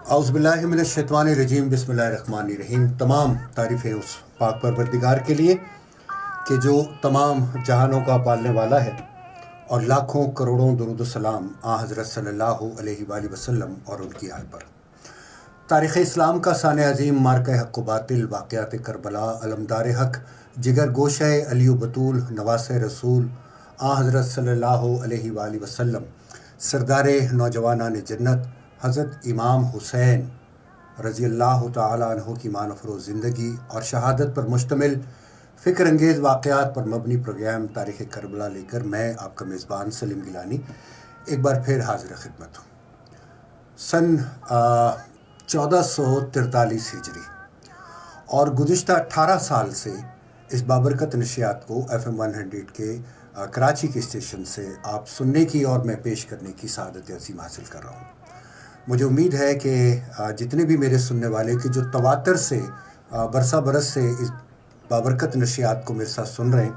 اعوذ باللہ من الشیطان الرجیم، بسم اللہ الرحمن الرحیم۔ تمام تعریفیں اس پاک پروردگار کے لیے کہ جو تمام جہانوں کا پالنے والا ہے، اور لاکھوں کروڑوں درود و سلام حضرت صلی اللہ علیہ وآلہ وسلم اور ان کی آل پر۔ تاریخ اسلام کا ثان عظیم، مارکہ حق و باطل، واقعات کربلا، علمدار حق، جگر گوشہ علی و بطول، نواس رسول حضرت صلی اللہ علیہ وآلہ وسلم، سردار نوجوانان جنت حضرت امام حسین رضی اللہ تعالیٰ عنہ کی مان افروز زندگی اور شہادت پر مشتمل فکر انگیز واقعات پر مبنی پروگرام تاریخ کربلا لے کر میں آپ کا میزبان سلیم گیلانی ایک بار پھر حاضر خدمت ہوں۔ سن 1443 ہجری اور گزشتہ 18 سال سے اس بابرکت نشریات کو FM 100 کے کراچی کے اسٹیشن سے آپ سننے کی اور میں پیش کرنے کی سعادت عظیم حاصل کر رہا ہوں۔ مجھے امید ہے کہ جتنے بھی میرے سننے والے کہ جو تواتر سے برسہ برس سے اس بابرکت نشریات کو میرے ساتھ سن رہے ہیں،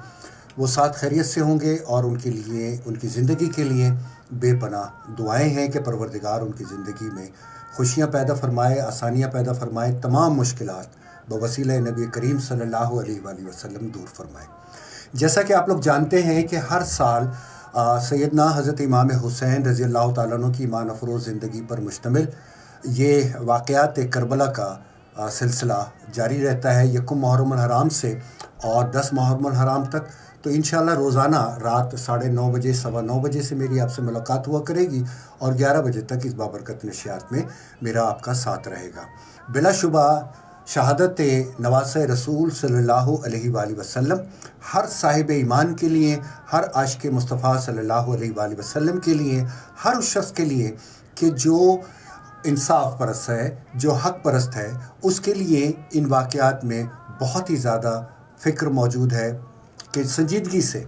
وہ ساتھ خیریت سے ہوں گے، اور ان کے لیے، ان کی زندگی کے لیے بے پناہ دعائیں ہیں کہ پروردگار ان کی زندگی میں خوشیاں پیدا فرمائے، آسانیاں پیدا فرمائے، تمام مشکلات بوسیلہ نبی کریم صلی اللہ علیہ وآلہ وسلم دور فرمائے۔ جیسا کہ آپ لوگ جانتے ہیں کہ ہر سال سیدنا حضرت امام حسین رضی اللہ تعالیٰ عنہ کی مان افروز زندگی پر مشتمل یہ واقعات کربلا کا سلسلہ جاری رہتا ہے، 1 محرم الحرام سے اور 10 محرم الحرام تک۔ تو انشاءاللہ روزانہ رات 9:30 بجے، 9:15 بجے سے میری آپ سے ملاقات ہوا کرے گی، اور 11 بجے تک اس بابرکت نشریات میں میرا آپ کا ساتھ رہے گا۔ بلا شبہ شہادت نواس رسول صلی اللہ علیہ وآلہ وسلم ہر صاحب ایمان کے لیے، ہر عاشق مصطفیٰ صلی اللہ علیہ وآلہ وسلم کے لیے، ہر اس شخص کے لیے کہ جو انصاف پرست ہے، جو حق پرست ہے، اس کے لیے ان واقعات میں بہت ہی زیادہ فکر موجود ہے کہ سنجیدگی سے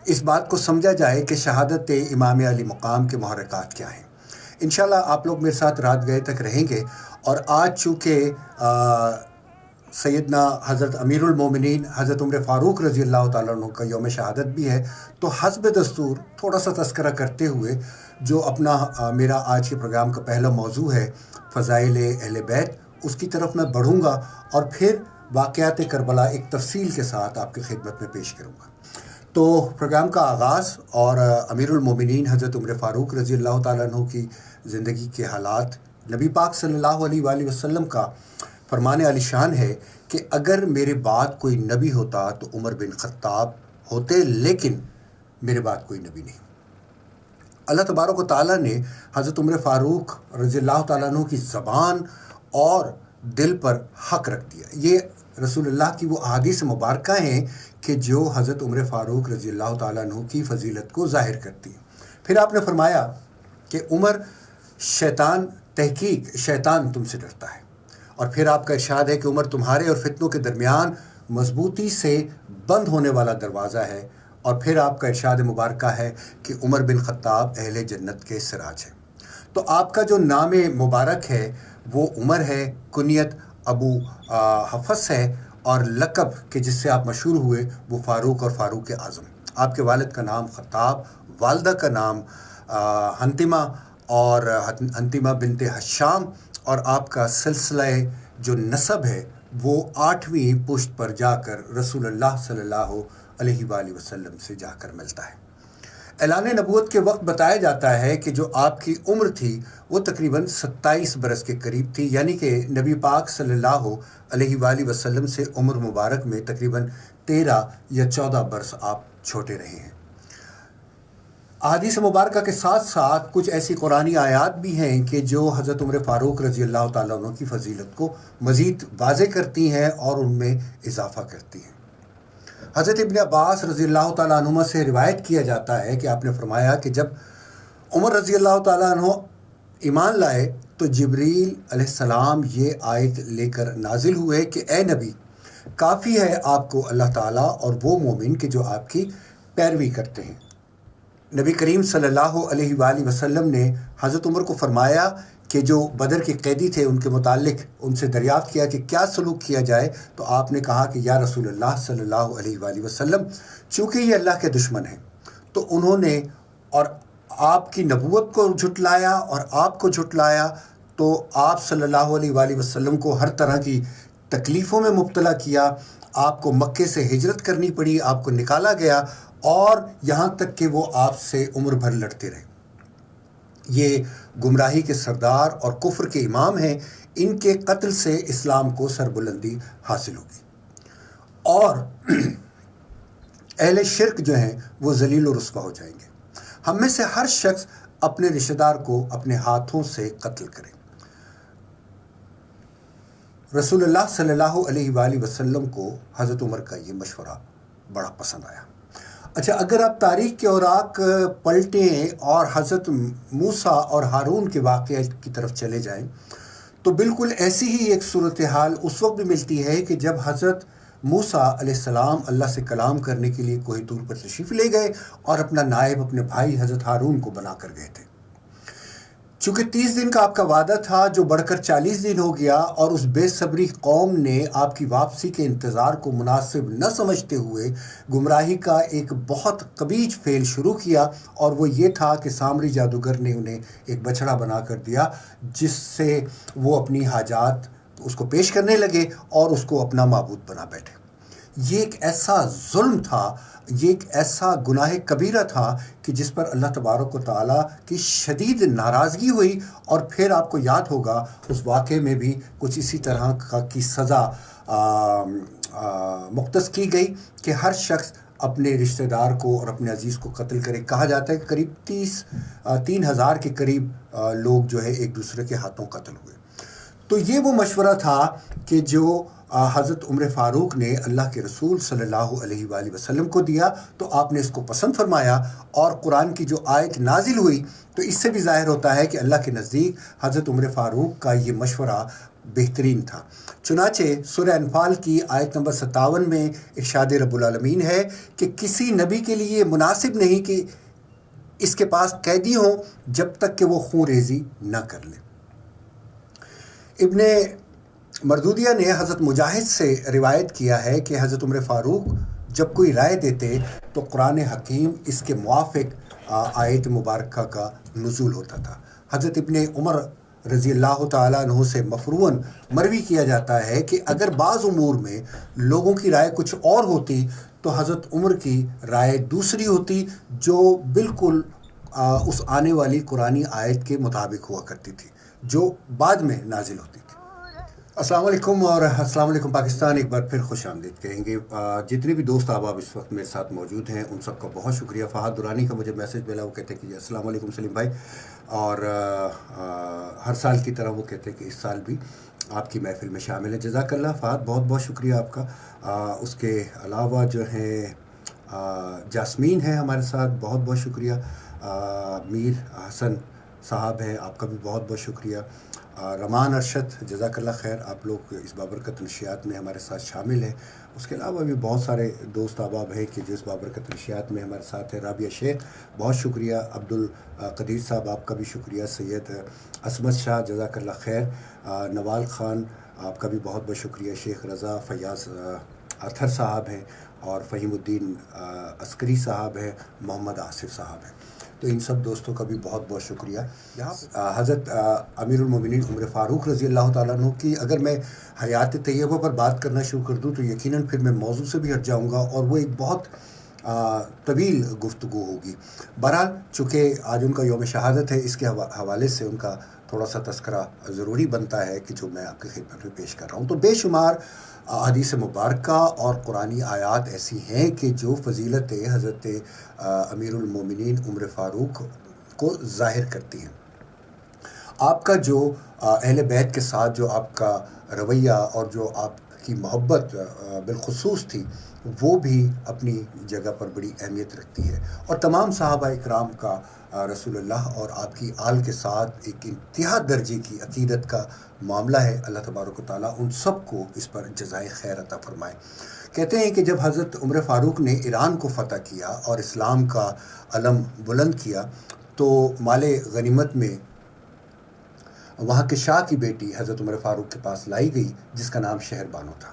اس بات کو سمجھا جائے کہ شہادت امام علی مقام کے محرکات کیا ہیں۔ انشاءاللہ آپ لوگ میرے ساتھ رات گئے تک رہیں گے، اور آج چونکہ سیدنا حضرت امیر المومنین حضرت عمر فاروق رضی اللہ تعالیٰ عنہ کا یوم شہادت بھی ہے، تو حسب دستور تھوڑا سا تذکرہ کرتے ہوئے جو اپنا میرا آج کے پروگرام کا پہلا موضوع ہے فضائل اہل بیت، اس کی طرف میں بڑھوں گا، اور پھر واقعات کربلا ایک تفصیل کے ساتھ آپ کی خدمت میں پیش کروں گا۔ تو پروگرام کا آغاز اور امیر المومنین حضرت عمر فاروق رضی اللہ تعالیٰ عنہ کی زندگی کے حالات، نبی پاک صلی اللہ علیہ وآلہ وسلم کا فرمان عالی شان ہے کہ اگر میرے بعد کوئی نبی ہوتا تو عمر بن خطاب ہوتے، لیکن میرے بعد کوئی نبی نہیں۔ اللہ تبارک و تعالیٰ نے حضرت عمر فاروق رضی اللہ تعالیٰ عنہ کی زبان اور دل پر حق رکھ دیا۔ یہ رسول اللہ کی وہ احادیث مبارکہ ہیں کہ جو حضرت عمر فاروق رضی اللہ تعالیٰ عنہ کی فضیلت کو ظاہر کرتی ہیں۔ پھر آپ نے فرمایا کہ عمر تحقیق شیطان تم سے ڈرتا ہے، اور پھر آپ کا ارشاد ہے کہ عمر تمہارے اور فتنوں کے درمیان مضبوطی سے بند ہونے والا دروازہ ہے، اور پھر آپ کا ارشاد مبارکہ ہے کہ عمر بن خطاب اہل جنت کے سراج ہے۔ تو آپ کا جو نام مبارک ہے وہ عمر ہے، کنیت ابو حفص ہے، اور لقب کہ جس سے آپ مشہور ہوئے وہ فاروق اور فاروق اعظم۔ آپ کے والد کا نام خطاب، والدہ کا نام حنتمہ اور حنتمہ بنت حشام، اور آپ کا سلسلہ جو نسب ہے وہ 8ویں پشت پر جا کر رسول اللہ صلی اللہ علیہ وآلہ وسلم سے جا کر ملتا ہے۔ اعلان نبوت کے وقت بتایا جاتا ہے کہ جو آپ کی عمر تھی وہ تقریباً 27 برس کے قریب تھی، یعنی کہ نبی پاک صلی اللہ علیہ وآلہ وسلم سے عمر مبارک میں تقریباً 13 یا 14 برس آپ چھوٹے رہے ہیں۔ احادیث مبارکہ کے ساتھ ساتھ کچھ ایسی قرآنی آیات بھی ہیں کہ جو حضرت عمر فاروق رضی اللہ تعالیٰ عنہ کی فضیلت کو مزید واضح کرتی ہیں اور ان میں اضافہ کرتی ہیں۔ حضرت ابن عباس رضی اللہ تعالیٰ عنہ سے روایت کیا جاتا ہے کہ آپ نے فرمایا کہ جب عمر رضی اللہ تعالیٰ عنہ ایمان لائے تو جبریل علیہ السلام یہ آیت لے کر نازل ہوئے کہ اے نبی، کافی ہے آپ کو اللہ تعالیٰ اور وہ مومن کہ جو آپ کی پیروی کرتے ہیں۔ نبی کریم صلی اللہ علیہ وآلہ وسلم نے حضرت عمر کو فرمایا کہ جو بدر کے قیدی تھے ان کے متعلق ان سے دریافت کیا کہ کیا سلوک کیا جائے، تو آپ نے کہا کہ یا رسول اللہ صلی اللہ علیہ وآلہ وسلم، چونکہ یہ اللہ کے دشمن ہیں تو انہوں نے اور آپ کی نبوت کو جھٹلایا اور آپ کو جھٹلایا، تو آپ صلی اللہ علیہ وآلہ وسلم کو ہر طرح کی تکلیفوں میں مبتلا کیا، آپ کو مکے سے ہجرت کرنی پڑی، آپ کو نکالا گیا، اور یہاں تک کہ وہ آپ سے عمر بھر لڑتے رہے۔ یہ گمراہی کے سردار اور کفر کے امام ہیں، ان کے قتل سے اسلام کو سربلندی حاصل ہوگی، اور اہل شرک جو ہیں وہ ذلیل و رسوا ہو جائیں گے۔ ہم میں سے ہر شخص اپنے رشتہ دار کو اپنے ہاتھوں سے قتل کرے۔ رسول اللہ صلی اللہ علیہ وآلہ وسلم کو حضرت عمر کا یہ مشورہ بڑا پسند آیا۔ اچھا، اگر آپ تاریخ کے اوراق پلٹیں اور حضرت موسیٰ اور ہارون کے واقعہ کی طرف چلے جائیں تو بالکل ایسی ہی ایک صورتحال اس وقت بھی ملتی ہے کہ جب حضرت موسیٰ علیہ السلام اللہ سے کلام کرنے کے لیے کوہ طور پر تشریف لے گئے اور اپنا نائب اپنے بھائی حضرت ہارون کو بنا کر گئے تھے۔ چونکہ 30 دن کا آپ کا وعدہ تھا جو بڑھ کر 40 دن ہو گیا، اور اس بے صبری قوم نے آپ کی واپسی کے انتظار کو مناسب نہ سمجھتے ہوئے گمراہی کا ایک بہت قبیح فعل شروع کیا، اور وہ یہ تھا کہ سامری جادوگر نے انہیں ایک بچڑا بنا کر دیا جس سے وہ اپنی حاجات اس کو پیش کرنے لگے اور اس کو اپنا معبود بنا بیٹھے۔ یہ ایک ایسا ظلم تھا، یہ ایک ایسا گناہ کبیرہ تھا کہ جس پر اللہ تبارک و تعالیٰ کی شدید ناراضگی ہوئی، اور پھر آپ کو یاد ہوگا اس واقعے میں بھی کچھ اسی طرح کی سزا مختص کی گئی کہ ہر شخص اپنے رشتہ دار کو اور اپنے عزیز کو قتل کرے۔ کہا جاتا ہے کہ قریب 3,000 کے قریب لوگ جو ہے ایک دوسرے کے ہاتھوں قتل ہوئے۔ تو یہ وہ مشورہ تھا کہ جو حضرت عمر فاروق نے اللہ کے رسول صلی اللہ علیہ وآلہ وسلم کو دیا، تو آپ نے اس کو پسند فرمایا، اور قرآن کی جو آیت نازل ہوئی تو اس سے بھی ظاہر ہوتا ہے کہ اللہ کے نزدیک حضرت عمر فاروق کا یہ مشورہ بہترین تھا۔ چنانچہ سورہ انفال کی آیت نمبر 57 میں ارشاد رب العالمین ہے کہ کسی نبی کے لیے مناسب نہیں کہ اس کے پاس قیدی ہوں جب تک کہ وہ خون ریزی نہ کر لے۔ ابن مردودیہ نے حضرت مجاہد سے روایت کیا ہے کہ حضرت عمر فاروق جب کوئی رائے دیتے تو قرآن حکیم اس کے موافق آیت مبارکہ کا نزول ہوتا تھا۔ حضرت ابن عمر رضی اللہ تعالیٰ عنہ سے مفروضاً مروی کیا جاتا ہے کہ اگر بعض امور میں لوگوں کی رائے کچھ اور ہوتی تو حضرت عمر کی رائے دوسری ہوتی، جو بالکل اس آنے والی قرآنی آیت کے مطابق ہوا کرتی تھی جو بعد میں نازل ہوتی تھی۔ السلام علیکم، اور السلام علیکم پاکستان، ایک بار پھر خوش آمدید کہیں گے۔ جتنے بھی دوست احباب اس وقت میرے ساتھ موجود ہیں ان سب کا بہت شکریہ۔ فہد درانی کا مجھے میسج ملا، وہ کہتے ہیں کہ السلام علیکم سلیم بھائی، اور ہر سال کی طرح وہ کہتے ہیں کہ اس سال بھی آپ کی محفل میں شامل ہے۔ جزاک اللہ فہد، بہت بہت شکریہ آپ کا۔ اس کے علاوہ جو ہیں جاسمین ہے ہمارے ساتھ، بہت بہت شکریہ۔ میر حسن صاحب ہیں، آپ کا بھی بہت بہت شکریہ۔ رمان ارشد، جزاک اللہ خیر، آپ لوگ اس بابرکت نشریات میں ہمارے ساتھ شامل ہیں۔ اس کے علاوہ بھی بہت سارے دوست احباب ہیں کہ جو اس بابرکت نشریات میں ہمارے ساتھ ہیں۔ رابعہ شیخ، بہت شکریہ۔ عبد القدیر صاحب، آپ کا بھی شکریہ۔ سید عصمت شاہ، جزاک اللہ خیر۔ نوال خان، آپ کا بھی بہت بہت شکریہ۔ شیخ رضا، فیاض اطہر صاحب ہیں، اور فہیم الدین عسکری صاحب ہیں، محمد آصف صاحب ہیں۔ تو ان سب دوستوں کا بھی بہت بہت شکریہ۔ حضرت امیر المومنین عمر فاروق رضی اللہ تعالیٰ عنہ کی اگر میں حیات طیبہ پر بات کرنا شروع کر دوں تو یقیناً پھر میں موضوع سے بھی ہٹ جاؤں گا، اور وہ ایک بہت طویل گفتگو ہوگی۔ بہرحال چونکہ آج ان کا یوم شہادت ہے، اس کے حوالے سے ان کا تھوڑا سا تذکرہ ضروری بنتا ہے کہ جو میں آپ کی خدمت میں پیش کر رہا ہوں۔ تو بے شمار احادیث مبارکہ اور قرآنی آیات ایسی ہیں کہ جو فضیلت حضرت امیر المومنین عمر فاروق کو ظاہر کرتی ہیں۔ آپ کا جو اہل بیت کے ساتھ جو آپ کا رویہ اور جو آپ کی محبت بالخصوص تھی، وہ بھی اپنی جگہ پر بڑی اہمیت رکھتی ہے، اور تمام صحابہ اکرام کا رسول اللہ اور آپ کی آل کے ساتھ ایک انتہا درجے کی عقیدت کا معاملہ ہے۔ اللہ تبارک و تعالیٰ ان سب کو اس پر جزائے خیر عطا فرمائے۔ کہتے ہیں کہ جب حضرت عمر فاروق نے ایران کو فتح کیا اور اسلام کا علم بلند کیا تو مال غنیمت میں وہاں کے شاہ کی بیٹی حضرت عمر فاروق کے پاس لائی گئی جس کا نام شہر بانو تھا۔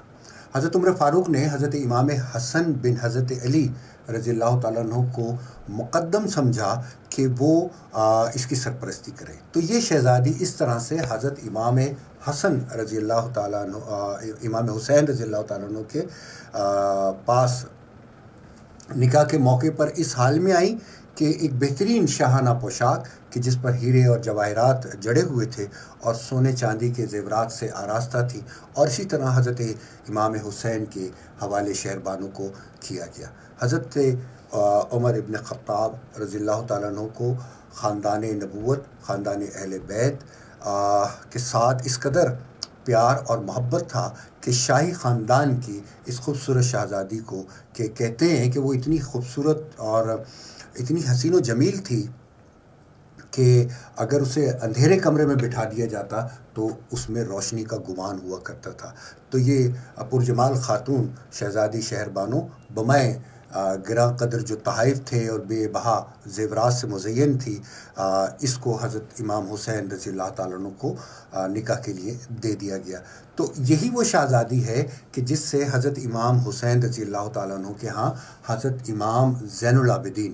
حضرت عمر فاروق نے حضرت امام حسن بن حضرت علی رضی اللہ تعالیٰ عنہ کو مقدم سمجھا کہ وہ اس کی سرپرستی کرے. تو یہ شہزادی اس طرح سے حضرت امام حسن رضی اللہ تعالیٰ عنہ امام حسین رضی اللہ تعالیٰ عنہ کے پاس نکاح کے موقع پر اس حال میں آئی کہ ایک بہترین شاہانہ پوشاک کہ جس پر ہیرے اور جواہرات جڑے ہوئے تھے اور سونے چاندی کے زیورات سے آراستہ تھی، اور اسی طرح حضرت امام حسین کے حوالے شہر بانو کو کیا گیا. حضرت عمر ابن خطاب رضی اللہ تعالیٰ عنہ کو خاندان نبوت، خاندان اہل بیت کے ساتھ اس قدر پیار اور محبت تھا کہ شاہی خاندان کی اس خوبصورت شہزادی کو کہ کہتے ہیں کہ وہ اتنی خوبصورت اور اتنی حسین و جمیل تھی کہ اگر اسے اندھیرے کمرے میں بٹھا دیا جاتا تو اس میں روشنی کا گمان ہوا کرتا تھا. تو یہ پرجمال خاتون شہزادی شہر بانو بمائے گراں قدر جو تحائف تھے اور بے بہا زیورات سے مزین تھی، اس کو حضرت امام حسین رضی اللہ تعالیٰ عنہ کو نکاح کے لیے دے دیا گیا. تو یہی وہ شہزادی ہے کہ جس سے حضرت امام حسین رضی اللہ تعالیٰ عنہ کے ہاں حضرت امام زین العابدین،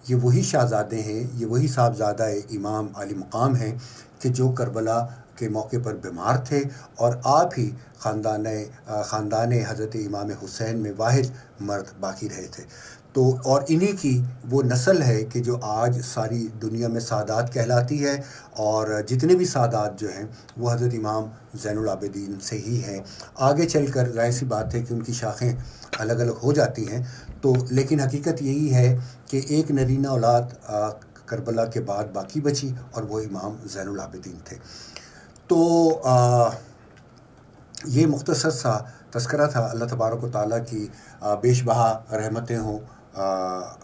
یہ وہی شہزادے ہیں، یہ وہی صاحبزادہ امام علی مقام ہیں کہ جو کربلا کے موقع پر بیمار تھے اور آپ ہی خاندان حضرت امام حسین میں واحد مرد باقی رہے تھے. تو اور انہی کی وہ نسل ہے کہ جو آج ساری دنیا میں سادات کہلاتی ہے، اور جتنے بھی سادات جو ہیں وہ حضرت امام زین العابدین سے ہی ہیں. آگے چل کر ظاہر سی بات ہے کہ ان کی شاخیں الگ الگ ہو جاتی ہیں، تو لیکن حقیقت یہی ہے کہ ایک نرینہ اولاد کربلا کے بعد باقی بچی اور وہ امام زین العابدین تھے. تو یہ مختصر سا تذکرہ تھا. اللہ تبارک و تعالیٰ کی بیش بہا رحمتیں ہوں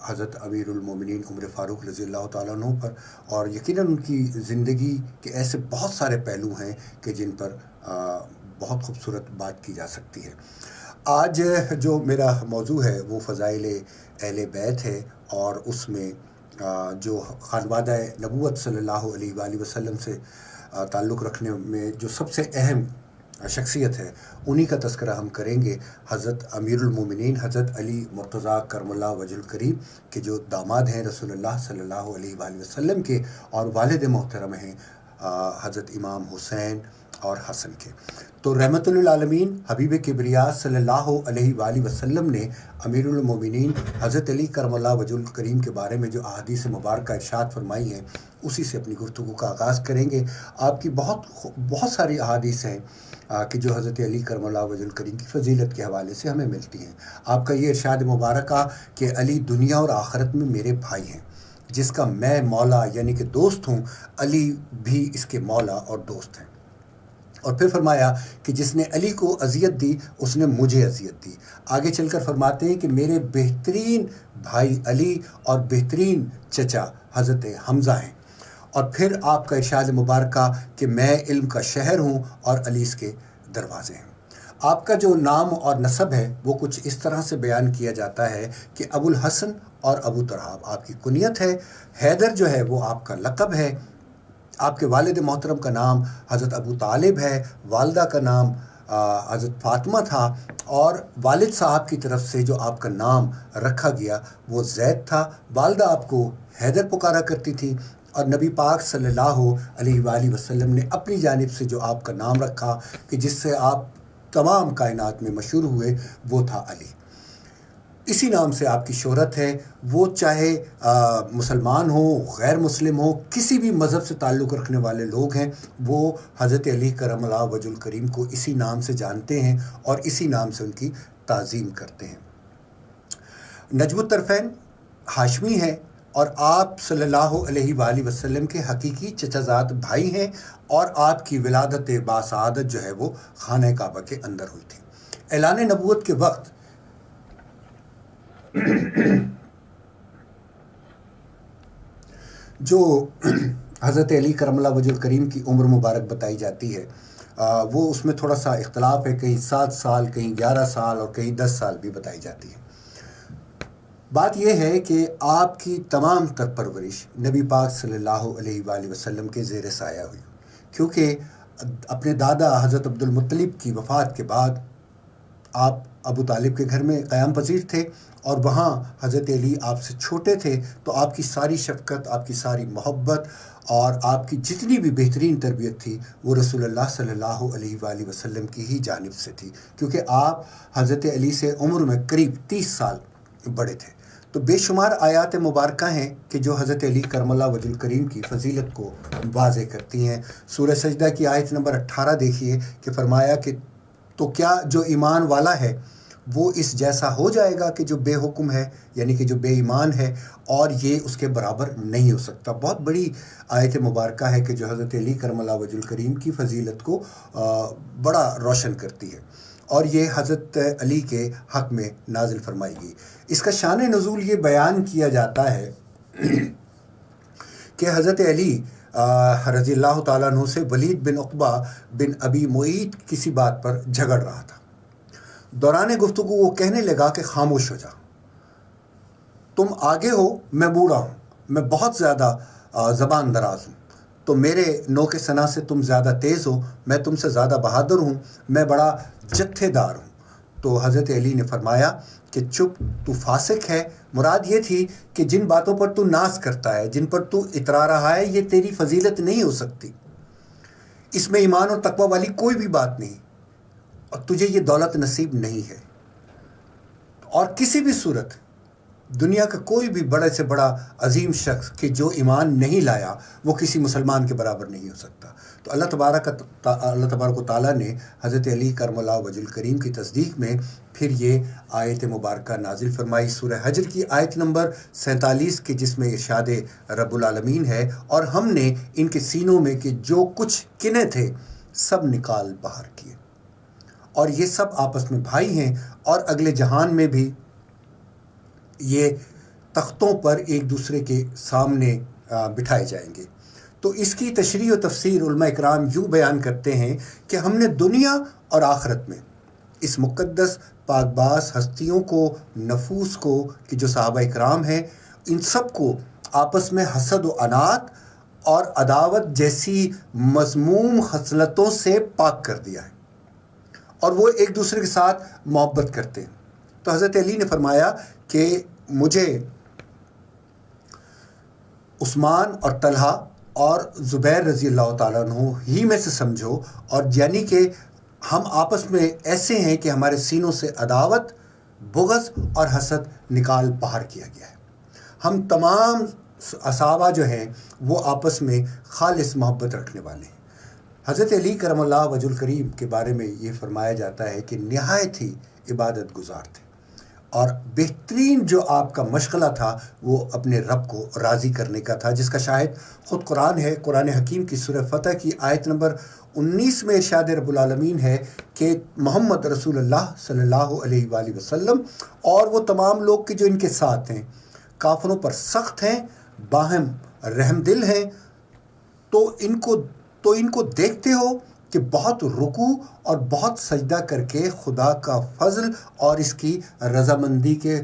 حضرت امیر المومنین عمر فاروق رضی اللہ تعالیٰ عنہ پر، اور یقیناً ان کی زندگی کے ایسے بہت سارے پہلو ہیں کہ جن پر بہت خوبصورت بات کی جا سکتی ہے. آج جو میرا موضوع ہے وہ فضائل اہل بیت ہے، اور اس میں جو خانوادہ نبوت صلی اللہ علیہ وآلہ وسلم سے تعلق رکھنے میں جو سب سے اہم شخصیت ہے انہی کا تذکرہ ہم کریں گے. حضرت امیر المومنین حضرت علی مرتضیٰ کرم اللہ وجہ الکریم کے جو داماد ہیں رسول اللہ صلی اللہ علیہ وآلہ وسلم کے، اور والد محترم ہیں حضرت امام حسین اور حسن کے. تو رحمت للعالمین حبیب کبریا صلی اللہ علیہ وآلہ وسلم نے امیر المومنین حضرت علی کرم اللہ وجہ الکریم کے بارے میں جو احادیث مبارکہ ارشاد فرمائی ہیں اسی سے اپنی گفتگو کا آغاز کریں گے. آپ کی بہت ساری احادیث ہیں کہ جو حضرت علی کرم اللہ وجہ الکریم کی فضیلت کے حوالے سے ہمیں ملتی ہیں. آپ کا یہ ارشاد مبارکہ کہ علی دنیا اور آخرت میں میرے بھائی ہیں، جس کا میں مولا یعنی کہ دوست ہوں، علی بھی اس کے مولا اور دوست ہیں. اور پھر فرمایا کہ جس نے علی کو اذیت دی اس نے مجھے اذیت دی. آگے چل کر فرماتے ہیں کہ میرے بہترین بھائی علی اور بہترین چچا حضرت حمزہ ہیں. اور پھر آپ کا ارشاد مبارکہ کہ میں علم کا شہر ہوں اور علی اس کے دروازے ہیں. آپ کا جو نام اور نسب ہے وہ کچھ اس طرح سے بیان کیا جاتا ہے کہ ابو الحسن اور ابو تراب آپ کی کنیت ہے، حیدر جو ہے وہ آپ کا لقب ہے، آپ کے والد محترم کا نام حضرت ابو طالب ہے، والدہ کا نام حضرت فاطمہ تھا، اور والد صاحب کی طرف سے جو آپ کا نام رکھا گیا وہ زید تھا. والدہ آپ کو حیدر پکارا کرتی تھی، اور نبی پاک صلی اللہ علیہ وآلہ وسلم نے اپنی جانب سے جو آپ کا نام رکھا کہ جس سے آپ تمام کائنات میں مشہور ہوئے وہ تھا علی. اسی نام سے آپ کی شہرت ہے. وہ چاہے مسلمان ہوں، غیر مسلم ہوں، کسی بھی مذہب سے تعلق رکھنے والے لوگ ہیں، وہ حضرت علی کرم اللہ وجہ الکریم کو اسی نام سے جانتے ہیں اور اسی نام سے ان کی تعظیم کرتے ہیں. نجم الطرفین ہاشمی ہیں، اور آپ صلی اللہ علیہ وآلہ وسلم کے حقیقی چچا زاد بھائی ہیں، اور آپ کی ولادت باسعادت جو ہے وہ خانہ کعبہ کے اندر ہوئی تھی. اعلان نبوت کے وقت جو حضرت علی کرم اللہ وجہ الکریم کی عمر مبارک بتائی جاتی ہے وہ اس میں تھوڑا سا اختلاف ہے، کہیں 7 سال، کہیں 11 سال اور کہیں 10 سال بھی بتائی جاتی ہے. بات یہ ہے کہ آپ کی تمام تر پرورش نبی پاک صلی اللہ علیہ وآلہ وسلم کے زیر سایہ ہوئی، کیونکہ اپنے دادا حضرت عبد المطلب کی وفات کے بعد آپ ابو طالب کے گھر میں قیام پذیر تھے اور وہاں حضرت علی آپ سے چھوٹے تھے، تو آپ کی ساری شفقت، آپ کی ساری محبت اور آپ کی جتنی بھی بہترین تربیت تھی وہ رسول اللہ صلی اللہ علیہ وآلہ وسلم کی ہی جانب سے تھی، کیونکہ آپ حضرت علی سے عمر میں قریب 30 سال بڑے تھے۔ تو بے شمار آیات مبارکہ ہیں کہ جو حضرت علی کرم اللہ وجہ الکریم کی فضیلت کو واضح کرتی ہیں۔ سورہ سجدہ کی آیت نمبر 18 دیکھیے کہ فرمایا کہ تو کیا جو ایمان والا ہے وہ اس جیسا ہو جائے گا کہ جو بے حکم ہے، یعنی کہ جو بے ایمان ہے، اور یہ اس کے برابر نہیں ہو سکتا۔ بہت بڑی آیت مبارکہ ہے کہ جو حضرت علی کرم اللہ وجہ الکریم کی فضیلت کو بڑا روشن کرتی ہے، اور یہ حضرت علی کے حق میں نازل فرمائی گئی۔ اس کا شان نزول یہ بیان کیا جاتا ہے کہ حضرت علی رضی اللہ تعالیٰ عنہ سے ولید بن عقبہ بن ابی معیط کسی بات پر جھگڑ رہا تھا۔ دوران گفتگو وہ کہنے لگا کہ خاموش ہو جا، تم آگے ہو، میں بوڑھا ہوں، میں بہت زیادہ زبان دراز ہوں، تو میرے نوک ثنا سے تم زیادہ تیز ہو، میں تم سے زیادہ بہادر ہوں، میں بڑا جتھے دار ہوں۔ تو حضرت علی نے فرمایا کہ چپ، تو فاسق ہے۔ مراد یہ تھی کہ جن باتوں پر تو ناز کرتا ہے، جن پر تو اترا رہا ہے، یہ تیری فضیلت نہیں ہو سکتی، اس میں ایمان اور تقوی والی کوئی بھی بات نہیں، اور تجھے یہ دولت نصیب نہیں ہے، اور کسی بھی صورت دنیا کا کوئی بھی بڑے سے بڑا عظیم شخص کہ جو ایمان نہیں لایا وہ کسی مسلمان کے برابر نہیں ہو سکتا۔ تو اللہ تبارک و تعالیٰ نے حضرت علی کرم اللہ وجہ الکریم کی تصدیق میں پھر یہ آیت مبارکہ نازل فرمائی، سورہ حجر کی آیت نمبر 47 کی، جس میں ارشاد رب العالمین ہے، اور ہم نے ان کے سینوں میں کہ جو کچھ کنے تھے سب نکال باہر کیے، اور یہ سب آپس میں بھائی ہیں، اور اگلے جہان میں بھی یہ تختوں پر ایک دوسرے کے سامنے بٹھائے جائیں گے۔ تو اس کی تشریح و تفسیر علماء اکرام یوں بیان کرتے ہیں کہ ہم نے دنیا اور آخرت میں اس مقدس پاک باز ہستیوں کو، نفوس کو، کہ جو صحابہ اکرام ہیں، ان سب کو آپس میں حسد و عناد اور عداوت جیسی مذموم خصلتوں سے پاک کر دیا ہے، اور وہ ایک دوسرے کے ساتھ محبت کرتے ہیں۔ تو حضرت علی نے فرمایا کہ مجھے عثمان اور طلحہ اور زبیر رضی اللہ تعالیٰ عنہ ہی میں سے سمجھو، اور یعنی کہ ہم آپس میں ایسے ہیں کہ ہمارے سینوں سے عداوت، بغض اور حسد نکال باہر کیا گیا ہے۔ ہم تمام صحابہ جو ہیں وہ آپس میں خالص محبت رکھنے والے ہیں۔ حضرت علی کرم اللہ وجہ الکریم کے بارے میں یہ فرمایا جاتا ہے کہ نہایت ہی عبادت گزار تھے، اور بہترین جو آپ کا مشغلہ تھا وہ اپنے رب کو راضی کرنے کا تھا، جس کا شاہد خود قرآن ہے۔ قرآن حکیم کی سورہ فتح کی آیت نمبر 19 میں ارشاد رب العالمین ہے کہ محمد رسول اللہ صلی اللہ علیہ وآلہ وسلم اور وہ تمام لوگ کہ جو ان کے ساتھ ہیں کافروں پر سخت ہیں، باہم رحم دل ہیں، تو ان کو دیکھتے ہو کہ بہت رکوع اور بہت سجدہ کر کے خدا کا فضل اور اس کی رضامندی کے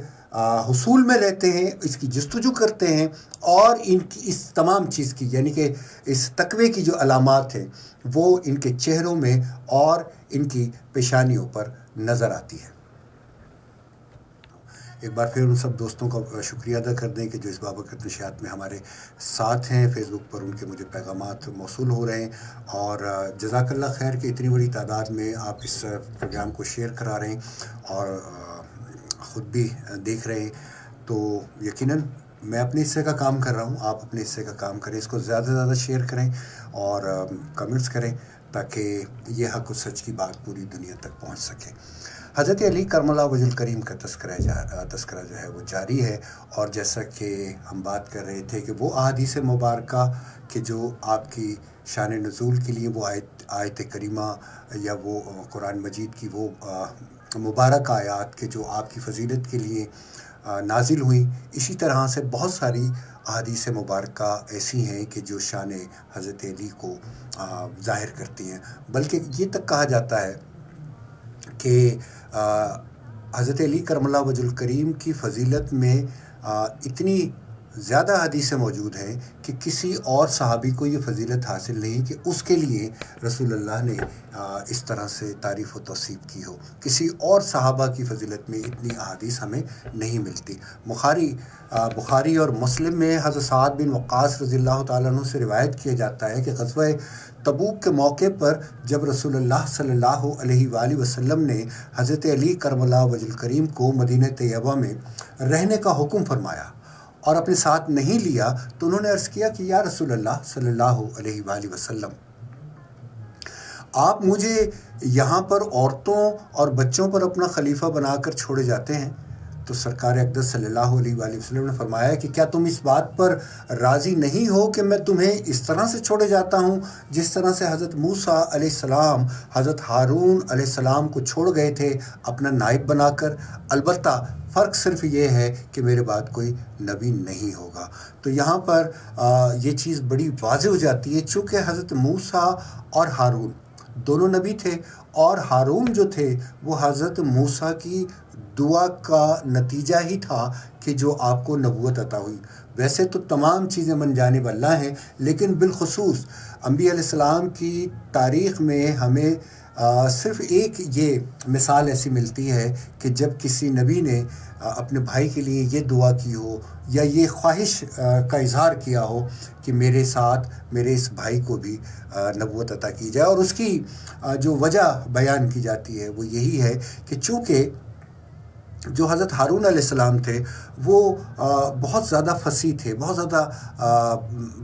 حصول میں رہتے ہیں، اس کی جستجو کرتے ہیں، اور ان کی اس تمام چیز کی یعنی کہ اس تقوی کی جو علامات ہیں وہ ان کے چہروں میں اور ان کی پیشانیوں پر نظر آتی ہے۔ ایک بار پھر ان سب دوستوں کا شکریہ ادا کر دیں کہ جو اس بابرکت نشریات میں ہمارے ساتھ ہیں۔ فیس بک پر ان کے مجھے پیغامات موصول ہو رہے ہیں، اور جزاک اللہ خیر کہ اتنی بڑی تعداد میں آپ اس پروگرام کو شیئر کرا رہے ہیں اور خود بھی دیکھ رہے ہیں۔ تو یقیناً میں اپنے حصے کا کام کر رہا ہوں، آپ اپنے حصے کا کام کریں، اس کو زیادہ سے زیادہ شیئر کریں اور کمنٹس کریں تاکہ یہ حق و سچ کی بات پوری دنیا تک پہنچ سکے۔ حضرت علی کرم اللہ وجہ الکریم کا تذکرہ جو ہے وہ جاری ہے، اور جیسا کہ ہم بات کر رہے تھے کہ وہ احادیث مبارکہ کہ جو آپ کی شان نزول کے لیے وہ آیت کریمہ یا وہ قرآن مجید کی وہ مبارک آیات کہ جو آپ کی فضیلت کے لیے نازل ہوئیں، اسی طرح سے بہت ساری احادیث مبارکہ ایسی ہیں کہ جو شان حضرت علی کو ظاہر کرتی ہیں، بلکہ یہ تک کہا جاتا ہے کہ حضرت علی کرم اللہ وجہ الکریم کی فضیلت میں اتنی زیادہ حدیثیں موجود ہیں کہ کسی اور صحابی کو یہ فضیلت حاصل نہیں کہ اس کے لیے رسول اللہ نے اس طرح سے تعریف و توصیف کی ہو. کسی اور صحابہ کی فضیلت میں اتنی احادیث ہمیں نہیں ملتی. بخاری اور مسلم میں حضرت سعد بن وقاص رضی اللہ تعالیٰ عنہ سے روایت کیا جاتا ہے کہ غزوہ تبوک کے موقع پر جب رسول اللہ صلی اللہ علیہ وآلہ وسلم نے حضرت علی کرم اللہ وجہ الکریم کو مدینہ طیبہ میں رہنے کا حکم فرمایا اور اپنے ساتھ نہیں لیا تو انہوں نے عرض کیا کہ یا رسول اللہ صلی اللہ علیہ وآلہ وسلم، آپ مجھے یہاں پر عورتوں اور بچوں پر اپنا خلیفہ بنا کر چھوڑے جاتے ہیں. تو سرکار اقدس صلی اللہ علیہ وآلہ وسلم نے فرمایا کہ کیا تم اس بات پر راضی نہیں ہو کہ میں تمہیں اس طرح سے چھوڑے جاتا ہوں جس طرح سے حضرت موسیٰ علیہ السلام حضرت ہارون علیہ السلام کو چھوڑ گئے تھے اپنا نائب بنا کر؟ البتہ فرق صرف یہ ہے کہ میرے بعد کوئی نبی نہیں ہوگا. تو یہاں پر یہ چیز بڑی واضح ہو جاتی ہے، چونکہ حضرت موسیٰ اور ہارون دونوں نبی تھے، اور ہارون جو تھے وہ حضرت موسیٰ کی دعا کا نتیجہ ہی تھا کہ جو آپ کو نبوت عطا ہوئی. ویسے تو تمام چیزیں من جانب اللہ ہیں، لیکن بالخصوص انبیاء علیہ السلام کی تاریخ میں ہمیں صرف ایک یہ مثال ایسی ملتی ہے کہ جب کسی نبی نے اپنے بھائی کے لیے یہ دعا کی ہو یا یہ خواہش کا اظہار کیا ہو کہ میرے ساتھ میرے اس بھائی کو بھی نبوت عطا کی جائے. اور اس کی جو وجہ بیان کی جاتی ہے وہ یہی ہے کہ چونکہ جو حضرت ہارون علیہ السلام تھے وہ بہت زیادہ فصیح تھے، بہت زیادہ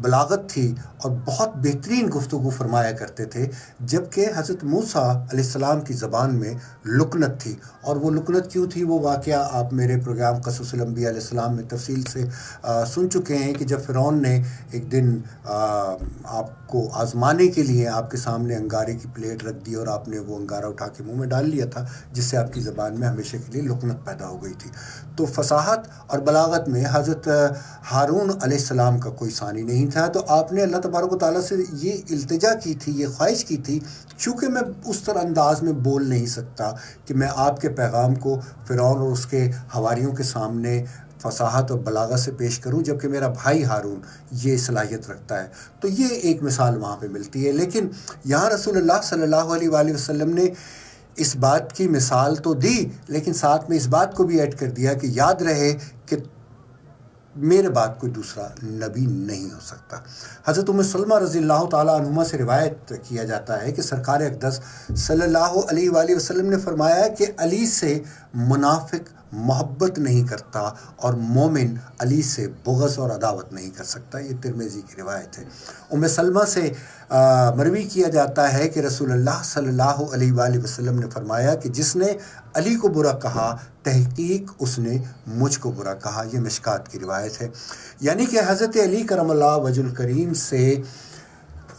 بلاغت تھی اور بہت بہترین گفتگو فرمایا کرتے تھے، جبکہ حضرت موسیٰ علیہ السلام کی زبان میں لکنت تھی. اور وہ لکنت کیوں تھی وہ واقعہ آپ میرے پروگرام قصص الانبیاء علیہ السلام میں تفصیل سے سن چکے ہیں کہ جب فرعون نے ایک دن آپ کو آزمانے کے لیے آپ کے سامنے انگارے کی پلیٹ رکھ دی اور آپ نے وہ انگارہ اٹھا کے منہ میں ڈال لیا تھا، جس سے آپ کی زبان میں ہمیشہ کے لیے لکنت پیدا ہو گئی تھی. تو فصاحت اور بلاغت میں حضرت ہارون علیہ السلام کا کوئی ثانی نہیں تھا. تو آپ نے اللہ تبارک و تعالیٰ سے یہ التجا کی تھی، یہ خواہش کی تھی، چونکہ میں اس طرح انداز میں بول نہیں سکتا کہ میں آپ کے پیغام کو فرعون اور اس کے حواریوں کے سامنے فصاحت اور بلاغت سے پیش کروں، جبکہ میرا بھائی ہارون یہ صلاحیت رکھتا ہے. تو یہ ایک مثال وہاں پہ ملتی ہے. لیکن یہاں رسول اللہ صلی اللہ علیہ وآلہ وسلم نے اس بات کی مثال تو دی، لیکن ساتھ میں اس بات کو بھی ایڈ کر دیا کہ یاد رہے کہ میرے بعد کوئی دوسرا نبی نہیں ہو سکتا. حضرت ام سلمہ رضی اللہ تعالیٰ عنہما سے روایت کیا جاتا ہے کہ سرکار اقدس صلی اللہ علیہ وآلہ وسلم نے فرمایا کہ علی سے منافق محبت نہیں کرتا اور مومن علی سے بغض اور عداوت نہیں کر سکتا. یہ ترمذی کی روایت ہے. ام سلمہ سے مروی کیا جاتا ہے کہ رسول اللہ صلی اللہ علیہ وآلہ وسلم نے فرمایا کہ جس نے علی کو برا کہا تحقیق اس نے مجھ کو برا کہا. یہ مشکات کی روایت ہے. یعنی کہ حضرت علی کرم اللہ وجہ الکریم سے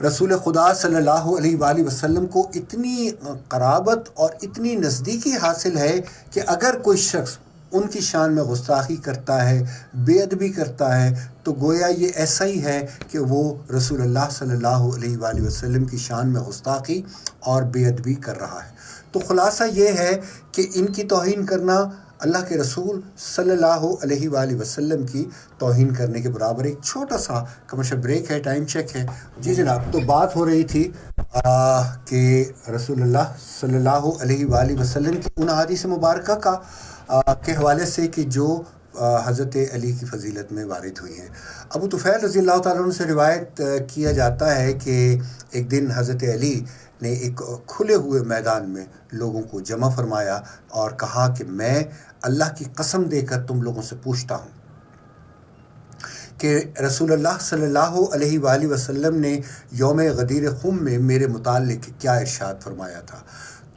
رسول خدا صلی اللہ علیہ وآلہ وسلم کو اتنی قرابت اور اتنی نزدیکی حاصل ہے کہ اگر کوئی شخص ان کی شان میں گستاخی کرتا ہے، بے ادبی کرتا ہے، تو گویا یہ ایسا ہی ہے کہ وہ رسول اللہ صلی اللہ علیہ وآلہ وسلم کی شان میں گستاخی اور بے ادبی کر رہا ہے. تو خلاصہ یہ ہے کہ ان کی توہین کرنا اللہ کے رسول صلی اللہ علیہ وآلہ وسلم کی توہین کرنے کے برابر. ایک چھوٹا سا کمرشل بریک ہے، ٹائم چیک ہے. جی جناب، تو بات ہو رہی تھی کہ رسول اللہ صلی اللہ علیہ وآلہ وسلم کی ان احادیث مبارکہ کے حوالے سے کہ جو حضرت علی کی فضیلت میں وارد ہوئی ہیں. ابو طفیل رضی اللہ تعالیٰ عنہ سے روایت کیا جاتا ہے کہ ایک دن حضرت علی نے ایک کھلے ہوئے میدان میں لوگوں کو جمع فرمایا اور کہا کہ میں اللہ کی قسم دے کر تم لوگوں سے پوچھتا ہوں کہ رسول اللہ صلی اللہ علیہ وآلہ وسلم نے یوم غدیر خم میں میرے متعلق کیا ارشاد فرمایا تھا.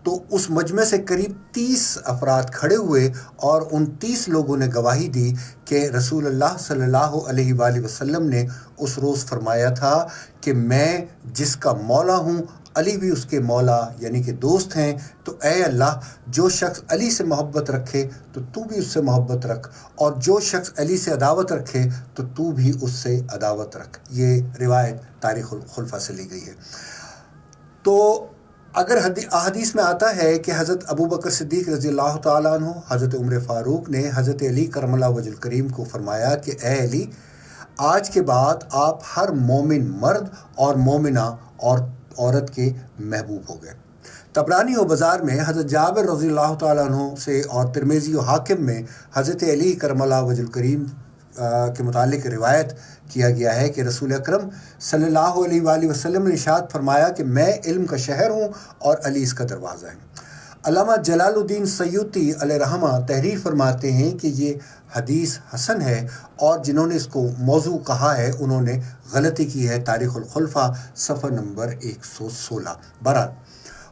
تو اس مجمع سے قریب 30 افراد کھڑے ہوئے اور ان 30 لوگوں نے گواہی دی کہ رسول اللہ صلی اللہ علیہ وآلہ وسلم نے اس روز فرمایا تھا کہ میں جس کا مولا ہوں علی بھی اس کے مولا یعنی کہ دوست ہیں. تو اے اللہ، جو شخص علی سے محبت رکھے تو تو بھی اس سے محبت رکھ، اور جو شخص علی سے عداوت رکھے تو تو بھی اس سے عداوت رکھ. یہ روایت تاریخ الخلفاء سے لی گئی ہے. تو اگر احادیث میں آتا ہے کہ حضرت ابو بکر صدیق رضی اللہ تعالیٰ عنہ، حضرت عمر فاروق نے حضرت علی کرم اللہ وجہ الکریم کو فرمایا کہ اے علی، آج کے بعد آپ ہر مومن مرد اور مومنہ اور عورت کے محبوب ہو گئے۔ طبرانی و بازار میں حضرت جابر رضی اللہ تعالیٰ عنہ سے اور ترمذی و حاکم میں حضرت علی کرم اللہ وجہ الکریم کے متعلق روایت کیا گیا ہے کہ رسول اکرم صلی اللہ علیہ وآلہ وسلم نے ارشاد فرمایا کہ میں علم کا شہر ہوں اور علی اس کا دروازہ ہے۔ علامہ جلال الدین سیوطی علیہ رحمہ تحریر فرماتے ہیں کہ یہ حدیث حسن ہے، اور جنہوں نے اس کو موضوع کہا ہے انہوں نے غلطی کی ہے۔ تاریخ الخلفاء صفحہ نمبر 116۔ بہرحال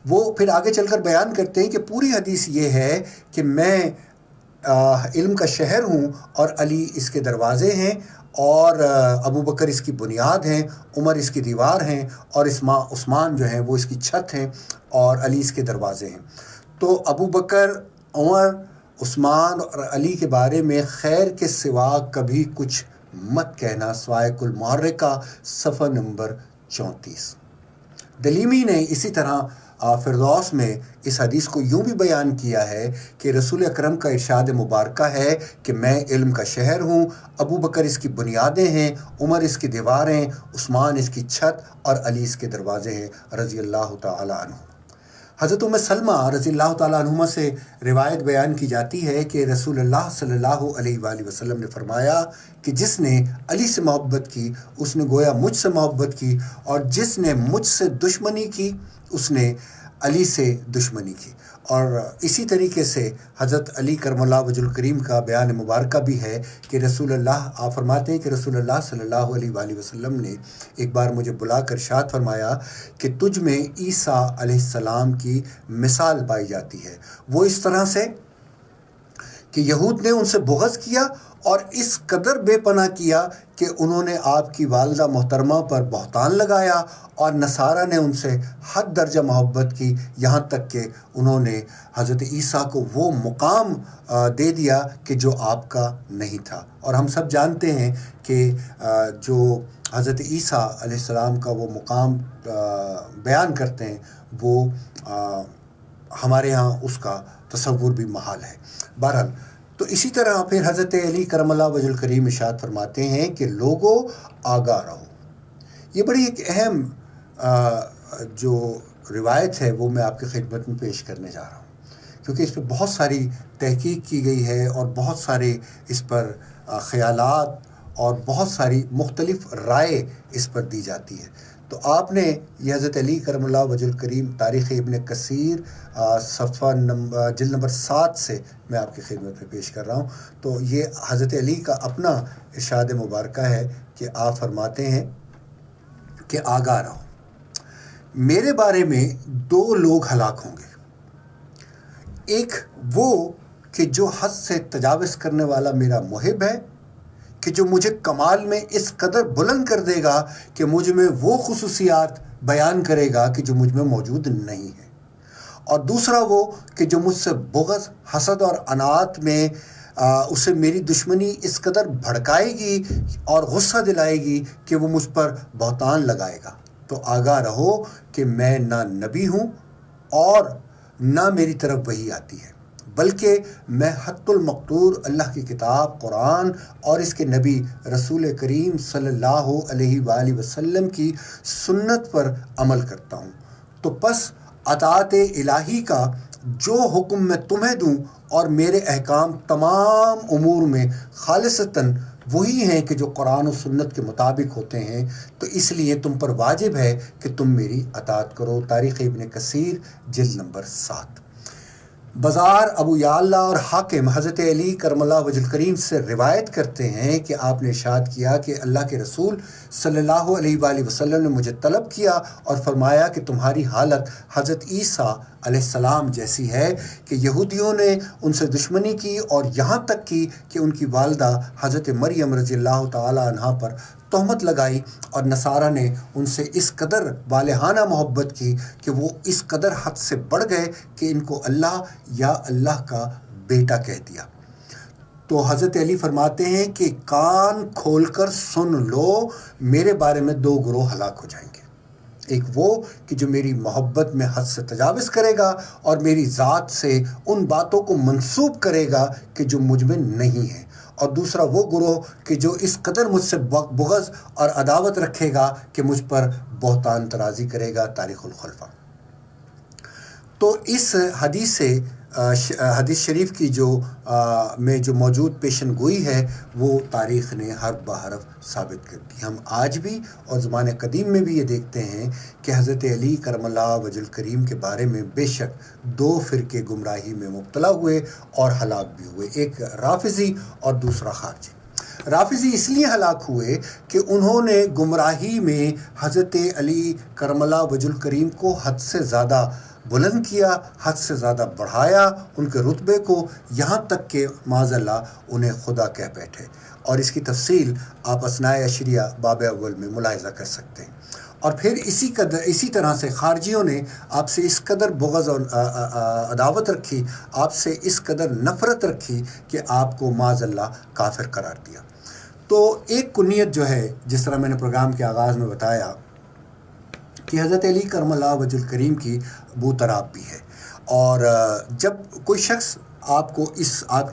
وہ پھر آگے چل کر بیان کرتے ہیں کہ پوری حدیث یہ ہے کہ میں علم کا شہر ہوں اور علی اس کے دروازے ہیں، اور ابو بکر اس کی بنیاد ہیں، عمر اس کی دیوار ہیں، اور عثمان جو ہیں وہ اس کی چھت ہیں، اور علی اس کے دروازے ہیں۔ تو ابو بکر، عمر، عثمان اور علی کے بارے میں خیر کے سوا کبھی کچھ مت کہنا، سوائے کل محرکہ صفحہ نمبر 34۔ دلیمی نے اسی طرح فردوس میں اس حدیث کو یوں بھی بیان کیا ہے کہ رسول اکرم کا ارشاد مبارکہ ہے کہ میں علم کا شہر ہوں، ابو بکر اس کی بنیادیں ہیں، عمر اس کی دیواریں، عثمان اس کی چھت اور علی اس کے دروازے ہیں رضی اللہ تعالیٰ عنہ۔ حضرت ام سلمہ رضی اللہ تعالیٰ عنہما سے روایت بیان کی جاتی ہے کہ رسول اللہ صلی اللہ علیہ وآلہ وسلم نے فرمایا کہ جس نے علی سے محبت کی اس نے گویا مجھ سے محبت کی، اور جس نے مجھ سے دشمنی کی اس نے علی سے دشمنی کی۔ اور اسی طریقے سے حضرت علی کرم اللہ وجہ الکریم کا بیان مبارکہ بھی ہے کہ رسول اللہ، آپ فرماتے ہیں کہ رسول اللہ صلی اللہ علیہ وآلہ وسلم نے ایک بار مجھے بلا کر ارشاد فرمایا کہ تجھ میں عیسیٰ علیہ السلام کی مثال پائی جاتی ہے، وہ اس طرح سے کہ یہود نے ان سے بغض کیا اور اس قدر بے پناہ کیا کہ انہوں نے آپ کی والدہ محترمہ پر بہتان لگایا، اور نصارہ نے ان سے حد درجہ محبت کی، یہاں تک کہ انہوں نے حضرت عیسیٰ کو وہ مقام دے دیا کہ جو آپ کا نہیں تھا۔ اور ہم سب جانتے ہیں کہ جو حضرت عیسیٰ علیہ السلام کا وہ مقام بیان کرتے ہیں وہ ہمارے ہاں اس کا تصور بھی محال ہے۔ بہرحال تو اسی طرح پھر حضرت علی کرم اللہ وجہ الکریم ارشاد فرماتے ہیں کہ لوگوں آگاہ رہو۔ یہ بڑی ایک اہم جو روایت ہے وہ میں آپ کی خدمت میں پیش کرنے جا رہا ہوں، کیونکہ اس پہ بہت ساری تحقیق کی گئی ہے اور بہت سارے اس پر خیالات اور بہت ساری مختلف رائے اس پر دی جاتی ہے۔ تو آپ نے یہ حضرت علی کرم اللہ وجہ الکریم تاریخ ابن کثیر صفحہ جلد نمبر 7 سے میں آپ کی خدمت میں پیش کر رہا ہوں۔ تو یہ حضرت علی کا اپنا ارشاد مبارکہ ہے کہ آپ فرماتے ہیں کہ آگاہ رہو، میرے بارے میں دو لوگ ہلاک ہوں گے، ایک وہ کہ جو حد سے تجاوز کرنے والا میرا محب ہے، کہ جو مجھے کمال میں اس قدر بلند کر دے گا کہ مجھ میں وہ خصوصیات بیان کرے گا کہ جو مجھ میں موجود نہیں ہے، اور دوسرا وہ کہ جو مجھ سے بغض، حسد اور عناد میں اسے میری دشمنی اس قدر بھڑکائے گی اور غصہ دلائے گی کہ وہ مجھ پر بہتان لگائے گا۔ تو آگاہ رہو کہ میں نہ نبی ہوں اور نہ میری طرف وحی آتی ہے، بلکہ میں حت المقتور اللہ کی کتاب قرآن اور اس کے نبی رسول کریم صلی اللہ علیہ وآلہ وسلم کی سنت پر عمل کرتا ہوں۔ تو پس اطاعت الہی کا جو حکم میں تمہیں دوں اور میرے احکام تمام امور میں خالصتاً وہی ہیں کہ جو قرآن و سنت کے مطابق ہوتے ہیں، تو اس لیے تم پر واجب ہے کہ تم میری اطاعت کرو۔ تاریخ ابن کثیر جلد نمبر 7۔ بازار، ابو یعلا اور حاکم حضرت علی کرم اللہ وجہ الکریم سے روایت کرتے ہیں کہ آپ نے ارشاد کیا کہ اللہ کے رسول صلی اللہ علیہ وآلہ وسلم نے مجھے طلب کیا اور فرمایا کہ تمہاری حالت حضرت عیسیٰ علیہ السلام جیسی ہے کہ یہودیوں نے ان سے دشمنی کی، اور یہاں تک کی کہ ان کی والدہ حضرت مریم رضی اللہ تعالی عنہا پر تہمت لگائی، اور نصارہ نے ان سے اس قدر والہانہ محبت کی کہ وہ اس قدر حد سے بڑھ گئے کہ ان کو اللہ یا اللہ کا بیٹا کہہ دیا۔ تو حضرت علی فرماتے ہیں کہ کان کھول کر سن لو، میرے بارے میں دو گروہ ہلاک ہو جائیں گے، ایک وہ کہ جو میری محبت میں حد سے تجاوز کرے گا اور میری ذات سے ان باتوں کو منسوب کرے گا کہ جو مجھ میں نہیں ہے، اور دوسرا وہ گروہ کہ جو اس قدر مجھ سے بغض اور عداوت رکھے گا کہ مجھ پر بہتان طرازی کرے گا۔ تاریخ الخلفاء۔ تو اس حدیث شریف کی میں جو موجود پیشن گوئی ہے وہ تاریخ نے حرف بحرف ثابت کر دی۔ ہم آج بھی اور زمانے قدیم میں بھی یہ دیکھتے ہیں کہ حضرت علی کرم اللہ وجہ الکریم کے بارے میں بے شک 2 فرقے گمراہی میں مبتلا ہوئے اور ہلاک بھی ہوئے، ایک رافضی اور دوسرا خارجی۔ رافضی اس لیے ہلاک ہوئے کہ انہوں نے گمراہی میں حضرت علی کرم اللہ وجہ الکریم کو حد سے زیادہ بلند کیا، حد سے زیادہ بڑھایا ان کے رتبے کو، یہاں تک کہ معاذ اللہ انہیں خدا کہہ بیٹھے، اور اس کی تفصیل آپ اسناء عشریہ باب اول میں ملاحظہ کر سکتے ہیں۔ اور پھر اسی طرح سے خارجیوں نے آپ سے اس قدر بغض اور عداوت رکھی، آپ سے اس قدر نفرت رکھی کہ آپ کو معاذ اللہ کافر قرار دیا۔ تو ایک کنیت جو ہے، جس طرح میں نے پروگرام کے آغاز میں بتایا کہ حضرت علی کرم اللہ وجہ الکریم کی ابو تراب بھی ہے، اور جب کوئی شخص آپ کی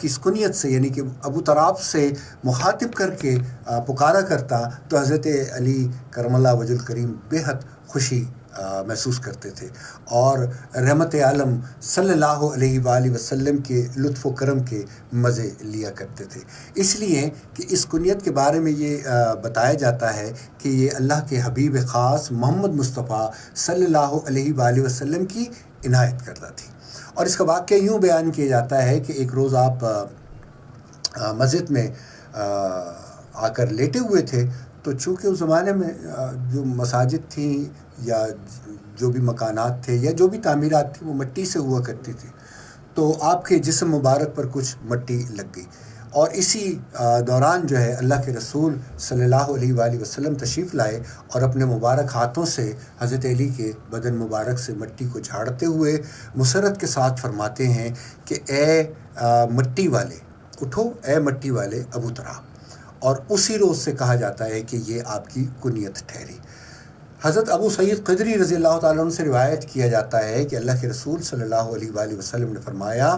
اس کنیت سے یعنی کہ ابو تراب سے مخاطب کر کے پکارا کرتا تو حضرت علی کرم اللہ وجہ الکریم بے حد خوشی محسوس کرتے تھے، اور رحمت عالم صلی اللہ علیہ وآلہ وسلم کے لطف و کرم کے مزے لیا کرتے تھے۔ اس لیے کہ اس کنیت کے بارے میں یہ بتایا جاتا ہے کہ یہ اللہ کے حبیب خاص محمد مصطفیٰ صلی اللہ علیہ وآلہ وسلم کی عنایت کردہ تھی۔ اور اس کا واقعہ یوں بیان کیا جاتا ہے کہ ایک روز آپ مسجد میں آ کر لیٹے ہوئے تھے، تو چونکہ اس زمانے میں جو مساجد تھیں یا جو بھی مکانات تھے یا جو بھی تعمیرات تھیں وہ مٹی سے ہوا کرتی تھی، تو آپ کے جسم مبارک پر کچھ مٹی لگ گئی، اور اسی دوران جو ہے اللہ کے رسول صلی اللہ علیہ وآلہ وسلم تشریف لائے اور اپنے مبارک ہاتھوں سے حضرت علی کے بدن مبارک سے مٹی کو جھاڑتے ہوئے مسرت کے ساتھ فرماتے ہیں کہ اے مٹی والے اٹھو، اے مٹی والے ابو تراب، اور اسی روز سے کہا جاتا ہے کہ یہ آپ کی کنیت ٹھہری۔ حضرت ابو سعید خدری رضی اللہ تعالیٰ عنہ سے روایت کیا جاتا ہے کہ اللہ کے رسول صلی اللہ علیہ وآلہ وسلم نے فرمایا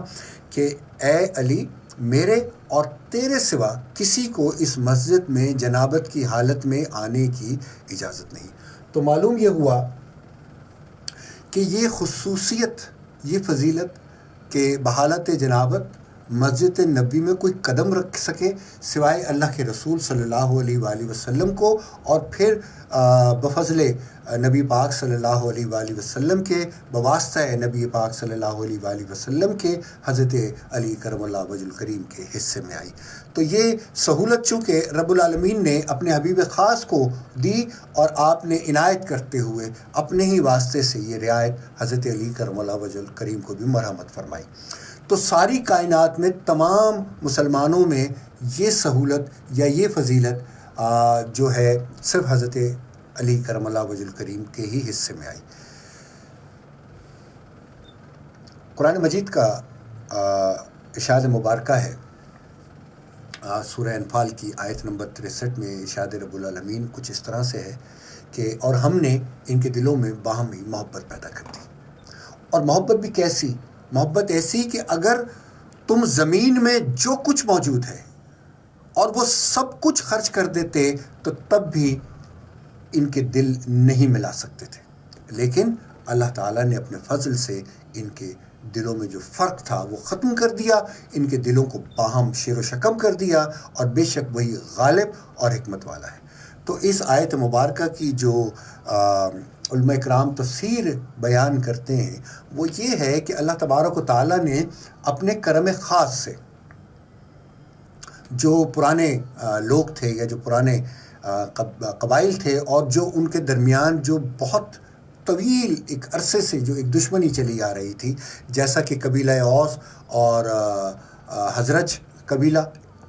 کہ اے علی، میرے اور تیرے سوا کسی کو اس مسجد میں جنابت کی حالت میں آنے کی اجازت نہیں۔ تو معلوم یہ ہوا کہ یہ خصوصیت، یہ فضیلت کہ بحالت جنابت مسجد نبی میں کوئی قدم رکھ سکے سوائے اللہ کے رسول صلی اللہ علیہ وآلہ وسلم کو، اور پھر بفضل نبی پاک صلی اللہ علیہ وآلہ وسلم کے، بواسطہ نبی پاک صلی اللہ علیہ وآلہ وسلم کے حضرت علی کرم اللہ وجہ الکریم کے حصے میں آئی۔ تو یہ سہولت چونکہ رب العالمین نے اپنے حبیب خاص کو دی، اور آپ نے عنایت کرتے ہوئے اپنے ہی واسطے سے یہ رعایت حضرت علی کرم اللہ وجہ الکریم کو بھی مرحمت فرمائی۔ تو ساری کائنات میں تمام مسلمانوں میں یہ سہولت یا یہ فضیلت جو ہے صرف حضرت علی کرم اللہ وجہ الکریم کے ہی حصے میں آئی۔ قرآن مجید کا ارشاد مبارکہ ہے، سورہ انفال کی آیت نمبر 63 میں ارشاد رب العالمین کچھ اس طرح سے ہے کہ اور ہم نے ان کے دلوں میں باہمی محبت پیدا کر دی۔ اور محبت بھی کیسی؟ محبت ایسی کہ اگر تم زمین میں جو کچھ موجود ہے اور وہ سب کچھ خرچ کر دیتے تو تب بھی ان کے دل نہیں ملا سکتے تھے، لیکن اللہ تعالیٰ نے اپنے فضل سے ان کے دلوں میں جو فرق تھا وہ ختم کر دیا، ان کے دلوں کو باہم شیر و شکم کر دیا، اور بے شک وہی غالب اور حکمت والا ہے۔ تو اس آیت مبارکہ کی جو علماء اکرام تفسیر بیان کرتے ہیں وہ یہ ہے کہ اللہ تبارک و تعالیٰ نے اپنے کرم خاص سے جو پرانے لوگ تھے یا جو پرانے قبائل تھے اور جو ان کے درمیان جو بہت طویل ایک عرصے سے جو ایک دشمنی چلی آ رہی تھی، جیسا کہ قبیلہ اوس اور حضرج قبیلہ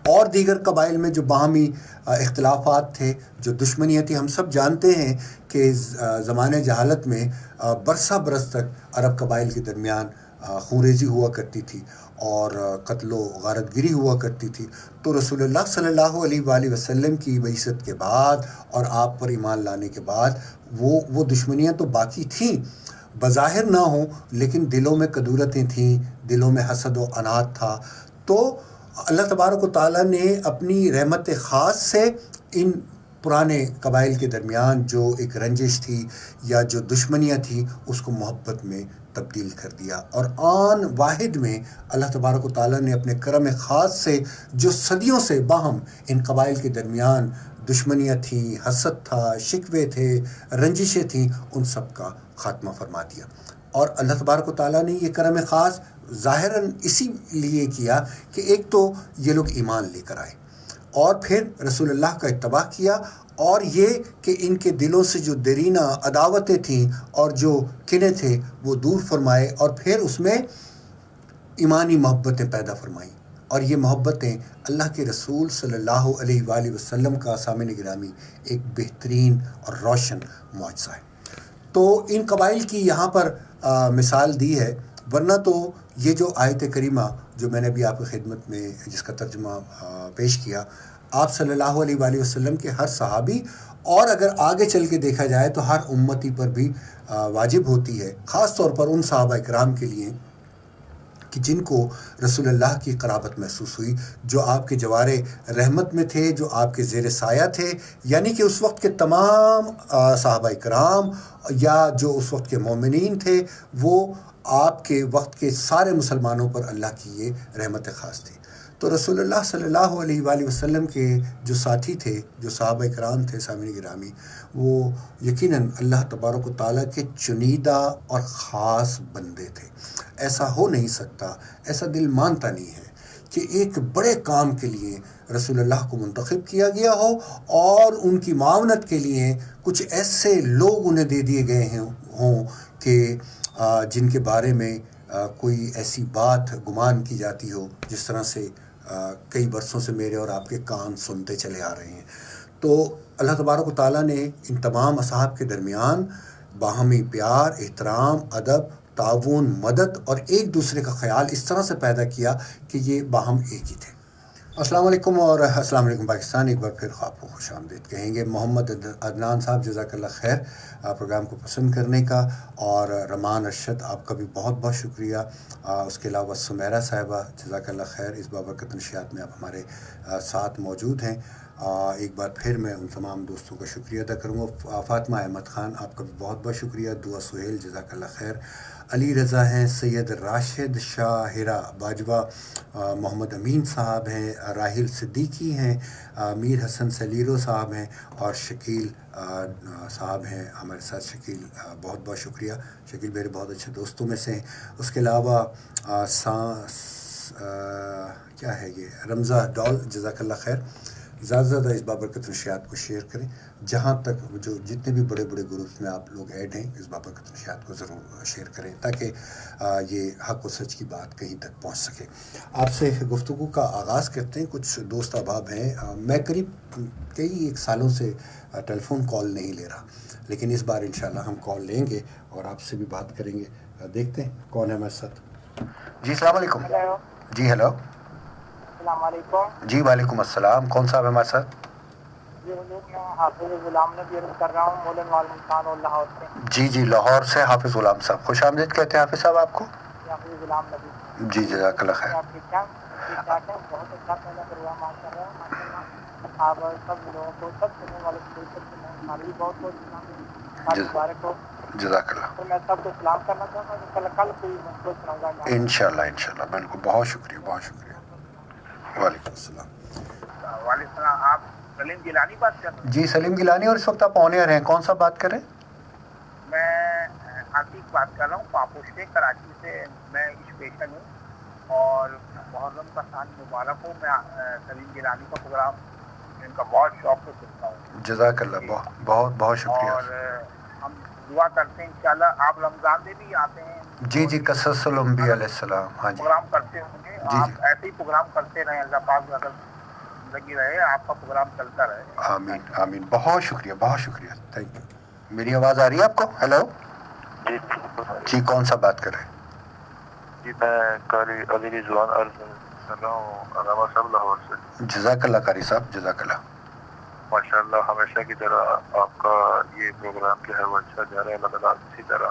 اور دیگر قبائل میں جو باہمی اختلافات تھے، جو دشمنیاں تھیں، ہم سب جانتے ہیں کہ زمانے جہالت میں برسہ برس تک عرب قبائل کے درمیان خونریزی ہوا کرتی تھی اور قتل و غارت گری ہوا کرتی تھی۔ تو رسول اللہ صلی اللہ علیہ وآلہ وسلم کی بعثت کے بعد اور آپ پر ایمان لانے کے بعد وہ دشمنیاں تو باقی تھیں، بظاہر نہ ہوں، لیکن دلوں میں کدورتیں تھیں، دلوں میں حسد و عناد تھا۔ تو اللہ تبارک و تعالیٰ نے اپنی رحمت خاص سے ان پرانے قبائل کے درمیان جو ایک رنجش تھی یا جو دشمنیاں تھیں اس کو محبت میں تبدیل کر دیا، اور آن واحد میں اللہ تبارک و تعالیٰ نے اپنے کرم خاص سے جو صدیوں سے باہم ان قبائل کے درمیان دشمنیاں تھیں، حسد تھا، شکوے تھے، رنجشیں تھیں، ان سب کا خاتمہ فرما دیا۔ اور اللہ تبارک و تعالیٰ نے یہ کرم خاص ظاہراً اسی لیے کیا کہ ایک تو یہ لوگ ایمان لے کر آئے، اور پھر رسول اللہ کا اتباع کیا، اور یہ کہ ان کے دلوں سے جو دیرینہ عداوتیں تھیں اور جو کینے تھے وہ دور فرمائے، اور پھر اس میں ایمانی محبتیں پیدا فرمائیں، اور یہ محبتیں اللہ کے رسول صلی اللہ علیہ وآلہ وسلم کا سامعین گرامی ایک بہترین اور روشن معجزہ ہے۔ تو ان قبائل کی یہاں پر مثال دی ہے، ورنہ تو یہ جو آیت کریمہ جو میں نے ابھی آپ کی خدمت میں جس کا ترجمہ پیش کیا، آپ صلی اللہ علیہ وآلہ وسلم کے ہر صحابی، اور اگر آگے چل کے دیکھا جائے تو ہر امتی پر بھی واجب ہوتی ہے، خاص طور پر ان صحابہ کرام کے لیے کہ جن کو رسول اللہ کی قرابت محسوس ہوئی، جو آپ کے جوار رحمت میں تھے، جو آپ کے زیر سایہ تھے، یعنی کہ اس وقت کے تمام صحابہ کرام یا جو اس وقت کے مومنین تھے، وہ آپ کے وقت کے سارے مسلمانوں پر اللہ کی یہ رحمت خاص تھی۔ تو رسول اللہ صلی اللہ علیہ وآلہ وسلم کے جو ساتھی تھے، جو صحابہ کرام تھے سامعین گرامی، وہ یقیناً اللہ تبارک و تعالیٰ کے چنیدہ اور خاص بندے تھے۔ ایسا ہو نہیں سکتا، ایسا دل مانتا نہیں ہے کہ ایک بڑے کام کے لیے رسول اللہ کو منتخب کیا گیا ہو، اور ان کی معاونت کے لیے کچھ ایسے لوگ انہیں دے دیے گئے ہوں کہ جن کے بارے میں کوئی ایسی بات گمان کی جاتی ہو جس طرح سے کئی برسوں سے میرے اور آپ کے کان سنتے چلے آ رہے ہیں۔ تو اللہ تبارک و تعالیٰ نے ان تمام اصحاب کے درمیان باہمی پیار، احترام، ادب، تعاون، مدد اور ایک دوسرے کا خیال اس طرح سے پیدا کیا کہ یہ باہم ایک ہی تھے۔ السلام علیکم، اور السلام علیکم پاکستان۔ ایک بار پھر آپ کو خوش آمدید کہیں گے۔ محمد عدنان صاحب، جزاک اللہ خیر پروگرام کو پسند کرنے کا، اور رمان ارشد آپ کا بھی بہت بہت شکریہ۔ اس کے علاوہ سمیرہ صاحبہ، جزاک اللہ خیر، اس بابرکت نشریات میں آپ ہمارے ساتھ موجود ہیں۔ ایک بار پھر میں ان تمام دوستوں کا شکریہ ادا کروں گا۔ فاطمہ احمد خان، آپ کا بھی بہت بہت شکریہ۔ دعا سہیل، جزاک اللہ خیر۔ علی رضا ہیں، سید راشد شاہ ہیرا باجوہ، محمد امین صاحب ہیں، راحل صدیقی ہیں، میر حسن سلیرو صاحب ہیں، اور شکیل صاحب ہیں ہمارے ساتھ۔ شکیل، بہت بہت شکریہ۔ شکیل میرے بہت اچھے دوستوں میں سے ہیں۔ اس کے علاوہ کیا ہے یہ، رمضہ ڈال، جزاک اللہ خیر۔ زیادہ سے زیادہ اس بابرکت نشریات کو شیئر کریں، جہاں تک جو جتنے بھی بڑے بڑے گروپس میں آپ لوگ ایڈ ہیں، اس بابرکت نشریات کو ضرور شیئر کریں تاکہ یہ حق و سچ کی بات کہیں تک پہنچ سکے۔ آپ سے گفتگو کا آغاز کرتے ہیں۔ کچھ دوست احباب ہیں، میں قریب ایک سالوں سے ٹیلی فون کال نہیں لے رہا، لیکن اس بار انشاءاللہ ہم کال لیں گے اور آپ سے بھی بات کریں گے۔ دیکھتے ہیں کون ہے ہمارے ساتھ۔ جی السلام علیکم۔ ہیلو۔ جی ہیلو۔ السلام علیکم۔ جی وعلیکم السلام، کون صاحب ہے ہمارے ساتھ؟ جی حضور، میں حافظ غلام نبی عرض کر رہا ہوں، مولن وال ملتان اور لاہور سے۔ جی لاہور سے حافظ غلام صاحب، خوش آمدید کہتے ہیں حافظ صاحب آپ کو۔ حافظ غلام نبی۔ جی جزاک اللہ خیر۔ آپ ٹھیک ٹھاک ہیں؟ بہت اچھا پہلا پروگرام آپ کر رہے ہیں ماشاء اللہ۔ آپ سب لوگوں کو، سب سننے والے کو بھی بہت بہت سلام مبارک ہو۔ جزاک اللہ۔ تو میں سب کو سلام کرنا چاہوں گا، کل کوئی مسئلہ سناؤں گا انشاءاللہ بالکل۔ بہت شکریہ، بہت شکریہ۔ وعلیکم السلام۔ وعلیکم السلام۔ آپ سلیم گیلانی بات کر رہے ہیں؟ جی سلیم گیلانی، اور اس وقت آپ آن ایئر ہیں، کون سا بات کریں؟ میں عتیق بات کر رہا ہوں پاپوش سے، کراچی سے۔ میں اسپیشل ہوں، اور محرم کا سال مبارک ہو۔ میں سلیم گیلانی کا پروگرام ان کا بہت شوق سے سنتا ہوں۔ جزاک اللہ، بہت بہت شکریہ۔ اور ہم دعا کرتے ہیں انشاءاللہ آپ رمضان میں بھی آتے ہیں۔ جی قصص الانبیاء علیہ السلام، ہاں جی پروگرام کرتے ہوں گے آپ، ایسے ہی پروگرام کرتے رہیں، اللہ پاک اگر زندگی رہے آپ کا پروگرام چلتا رہے۔ آمین آمین، بہت شکریہ، بہت شکریہ، تھینک یو۔ میری آواز آ رہی ہے آپ کو؟ ہیلو جی، کون سا بات کر رہے ہیں؟ جی میں قاری علی رضوان عرض کر رہا ہوں، علامہ صاحب لاہور سے۔ جزاک اللہ قاری صاحب، جزاک اللہ۔ ماشاء اللہ ہمیشہ کی طرح آپ کا یہ پروگرام جو ہے وہ اچھا جا رہا ہے، اللہ تعالیٰ اسی طرح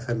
FM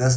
10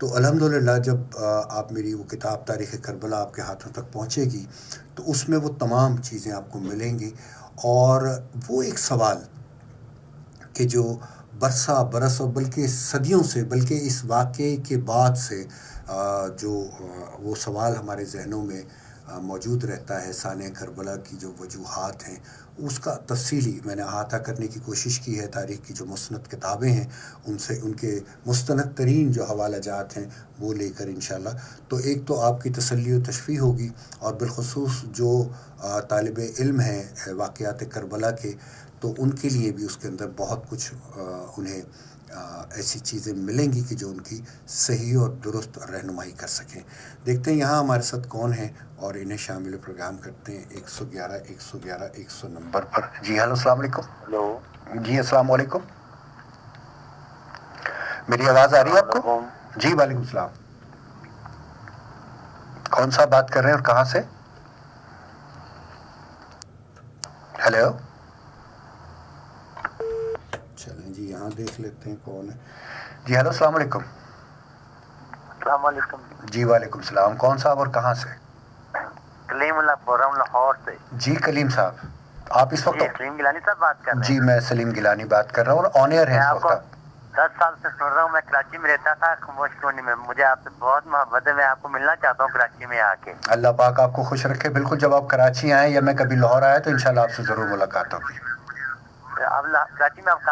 تو الحمدللہ جب آپ میری وہ کتاب تاریخ کربلا آپ کے ہاتھوں تک پہنچے گی تو اس میں وہ تمام چیزیں آپ کو ملیں گی، اور وہ ایک سوال کہ جو برسا برس اور بلکہ صدیوں سے، بلکہ اس واقعے کے بعد سے جو وہ سوال ہمارے ذہنوں میں موجود رہتا ہے، سانحہ کربلا کی جو وجوہات ہیں اس کا تفصیلی میں نے احاطہ کرنے کی کوشش کی ہے۔ تاریخ کی جو مستند کتابیں ہیں ان سے، ان کے مستند ترین جو حوالہ جات ہیں وہ لے کر انشاءاللہ تو ایک تو آپ کی تسلی و تشفیع ہوگی، اور بالخصوص جو طالب علم ہیں واقعات کربلا کے، تو ان کے لیے بھی اس کے اندر بہت کچھ انہیں ایسی چیزیں ملیں گی کہ جو ان کی صحیح اور درست رہنمائی کر سکیں۔ دیکھتے ہیں یہاں ہمارے ساتھ کون ہیں اور انہیں شامل پروگرام کرتے ہیں 111 نمبر پر۔ جی ہلو، السلام علیکم۔ ہلو جی السلام علیکم، میری آواز آ رہی ہے آپ کو؟ جی وعلیکم السلام، کون سا بات کر رہے ہیں اور کہاں سے؟ ہیلو، چلیں جی یہاں دیکھ لیتے ہیں کون ہے۔ جی ہلو، السلام علیکم۔ السلام علیکم۔ جی وعلیکم السلام، کون صاحب اور کہاں سے؟ کلیم اللہ پورم لاہور سے۔ جی کلیم صاحب، آپ اس وقت؟ جی سلیم گیلانی صاحب بات کر رہے ہیں؟ جی میں سلیم گیلانی بات کر رہا ہوں، اور آن ایئر ہے اس وقت آپ۔ 10 سال سے سن رہا ہوں، میں کراچی میں رہتا تھا خاموش کونی میں، مجھے آپ سے بہت محبت ہے، میں آپ کو ملنا چاہتا ہوں کراچی میں آ کے۔ اللہ پاک آپ کو خوش رکھے۔ بالکل، جب آپ کراچی آئیں یا میں کبھی لاہور آیا تو انشاءاللہ آپ سے ضرور ملاقات ہوگی۔ آپ کراچی میں آپ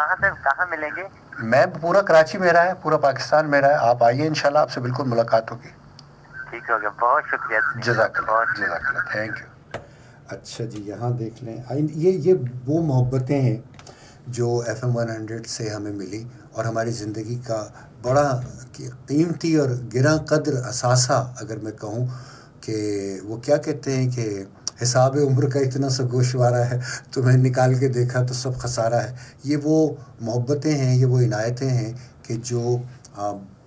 کہاں ملیں گے؟ میں پورا کراچی میرا ہے، پورا پاکستان میرا ہے، آپ آئیے انشاءاللہ آپ سے بالکل ملاقات ہوگی۔ ٹھیک ہو گیا، بہت شکریہ۔ جزاک اللہ، جزاک اللہ، تھینک یو۔ اچھا جی یہاں دیکھ لیں، یہ وہ محبتیں ہیں جو ایف ایم 100 سے ہمیں ملی، اور ہماری زندگی کا بڑا قیمتی اور گراں قدر اثاثہ اگر میں کہوں کہ وہ کیا کہتے ہیں کہ حساب عمر کا اتنا سا گوشوارہ ہے، تمہیں نکال کے دیکھا تو سب خسارہ ہے۔ یہ وہ محبتیں ہیں، یہ وہ عنایتیں ہیں کہ جو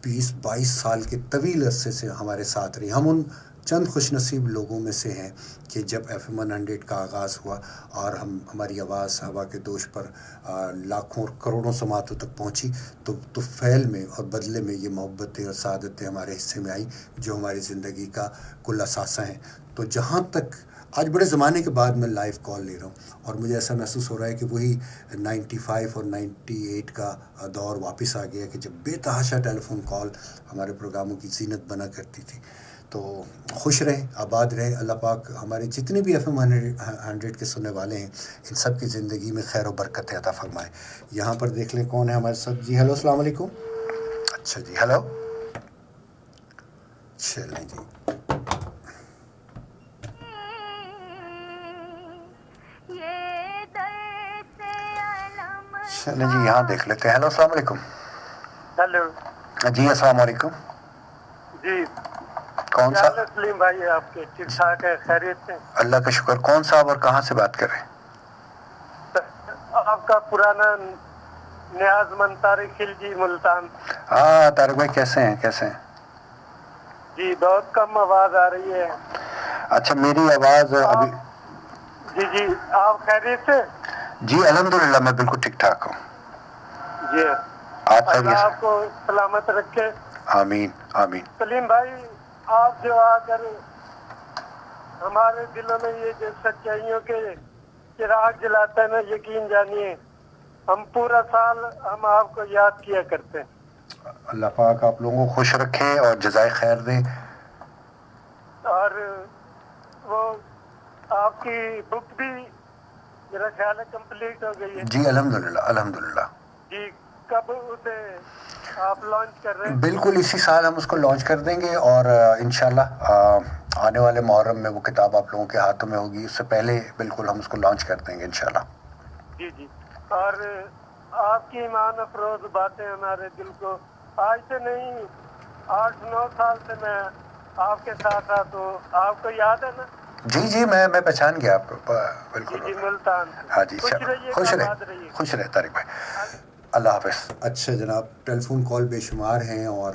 20-22 سال کے طویل عرصے سے ہمارے ساتھ رہی۔ ہم ان چند خوش نصیب لوگوں میں سے ہیں کہ جب ایف ایم 100 کا آغاز ہوا اور ہماری آواز ہوا کے دوش پر لاکھوں اور کروڑوں سماعتوں تک پہنچی، تو فعل میں اور بدلے میں یہ محبتیں اور سعادتیں ہمارے حصے میں آئیں جو ہماری زندگی کا کل اثاثہ ہیں۔ تو جہاں تک آج بڑے زمانے کے بعد میں لائیو کال لے رہا ہوں، اور مجھے ایسا محسوس ہو رہا ہے کہ وہی 95 اور 98 کا دور واپس آ گیا کہ جب بے تحاشا ٹیلی فون کال ہمارے پروگراموں کی زینت بنا کرتی تھی۔ تو خوش رہیں، آباد رہیں، اللہ پاک ہمارے جتنے بھی ایف ایم 100 کے سننے والے ہیں ان سب کی زندگی میں خیر و برکت عطا فرمائے۔ یہاں پر دیکھ لیں کون ہے ہمارے ساتھ۔ جی ہلو، السلام علیکم۔ اچھا جی ہلو، چلیں جی چلیں جی یہاں دیکھ لیتے ہیں۔ ہلو، السلام علیکم۔ ہیلو جی السلام علیکم۔ جی، کون کیا سا؟ حال ہے سلیم بھائی؟ آپ کے ٹھیک ٹھاک ہے؟ خیریت سے؟ اللہ کا شکر۔ کون صاحب اور کہاں سے بات کر رہے ہیں؟ آپ کا پرانا نیاز مند طارق خلجی ملتان۔ ہاں طارق بھائی کیسے ہیں؟ جی بہت کم آواز آ رہی ہے۔ اچھا میری آواز ابھی؟ جی آپ خیریت سے؟ جی الحمدللہ میں بالکل ٹھیک ٹھاک ہوں۔ جی آپ اللہ خیریت آپ کو سلامت رکھے۔ آمین آمین۔ سلیم بھائی آپ جو آ کر ہمارے دلوں میں یہ جو سچائیوں کے چراغ جلاتا ہے نا، یقین جانیے ہم پورا سال ہم آپ کو یاد کیا کرتے ہیں۔ اللہ پاک آپ لوگوں کو خوش رکھے اور جزائے خیر دے۔ اور وہ آپ کی بک بھی میرا خیال ہے کمپلیٹ ہو گئی ہے۔ جی الحمدللہ الحمدللہ۔ جی کب اسے آپ لانچ کر رہے ہیں؟ بالکل اسی سال ہم اس کو لانچ کر دیں گے، اور انشاءاللہ آنے والے محرم میں وہ کتاب آپ لوگوں کے ہاتھوں میں ہوگی، اس سے پہلے بالکل ہم اس کو لانچ کر دیں گے انشاءاللہ۔ جی اور آپ کی ایمان افروز باتیں ہمارے دل کو آج سے نہیں 8-9 سال سے میں آپ کے ساتھ تو آپ کو یاد ہے نا؟ جی میں پہچان گیا آپ کو بالکل۔ جی ملتان۔ ہاں جی خوش رہیے، خوش رہے طارق بھائی، اللہ حافظ۔ اچھا جناب، ٹیلی فون کال بے شمار ہیں، اور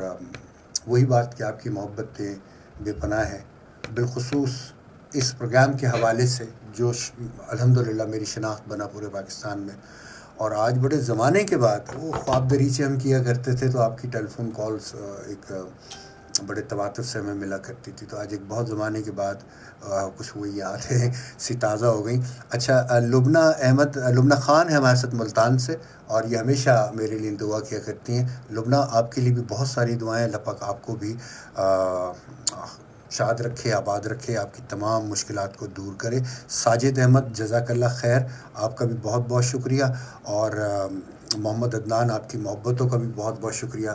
وہی بات کہ آپ کی محبتیں بے پناہ ہیں، بالخصوص اس پروگرام کے حوالے سے جو الحمدللہ میری شناخت بنا پورے پاکستان میں، اور آج بڑے زمانے کے بعد وہ خواب دریچے ہم کیا کرتے تھے تو آپ کی ٹیلی فون کالز ایک بڑے تواتر سے ہمیں ملا کرتی تھی. تو آج ایک بہت زمانے کے بعد کچھ وہ یادیں سی تازہ ہو گئیں. اچھا، لبنہ خان ہے ہمارے ساتھ ملتان سے، اور یہ ہمیشہ میرے لیے دعا کیا کرتی ہیں. لبنہ، آپ کے لیے بھی بہت ساری دعائیں. اللہ پاک آپ کو بھی شاد رکھے، آباد رکھے، آپ کی تمام مشکلات کو دور کرے. ساجد احمد، جزاک اللہ خیر، آپ کا بھی بہت بہت شکریہ. اور محمد عدنان، آپ کی محبتوں کا بھی بہت بہت شکریہ.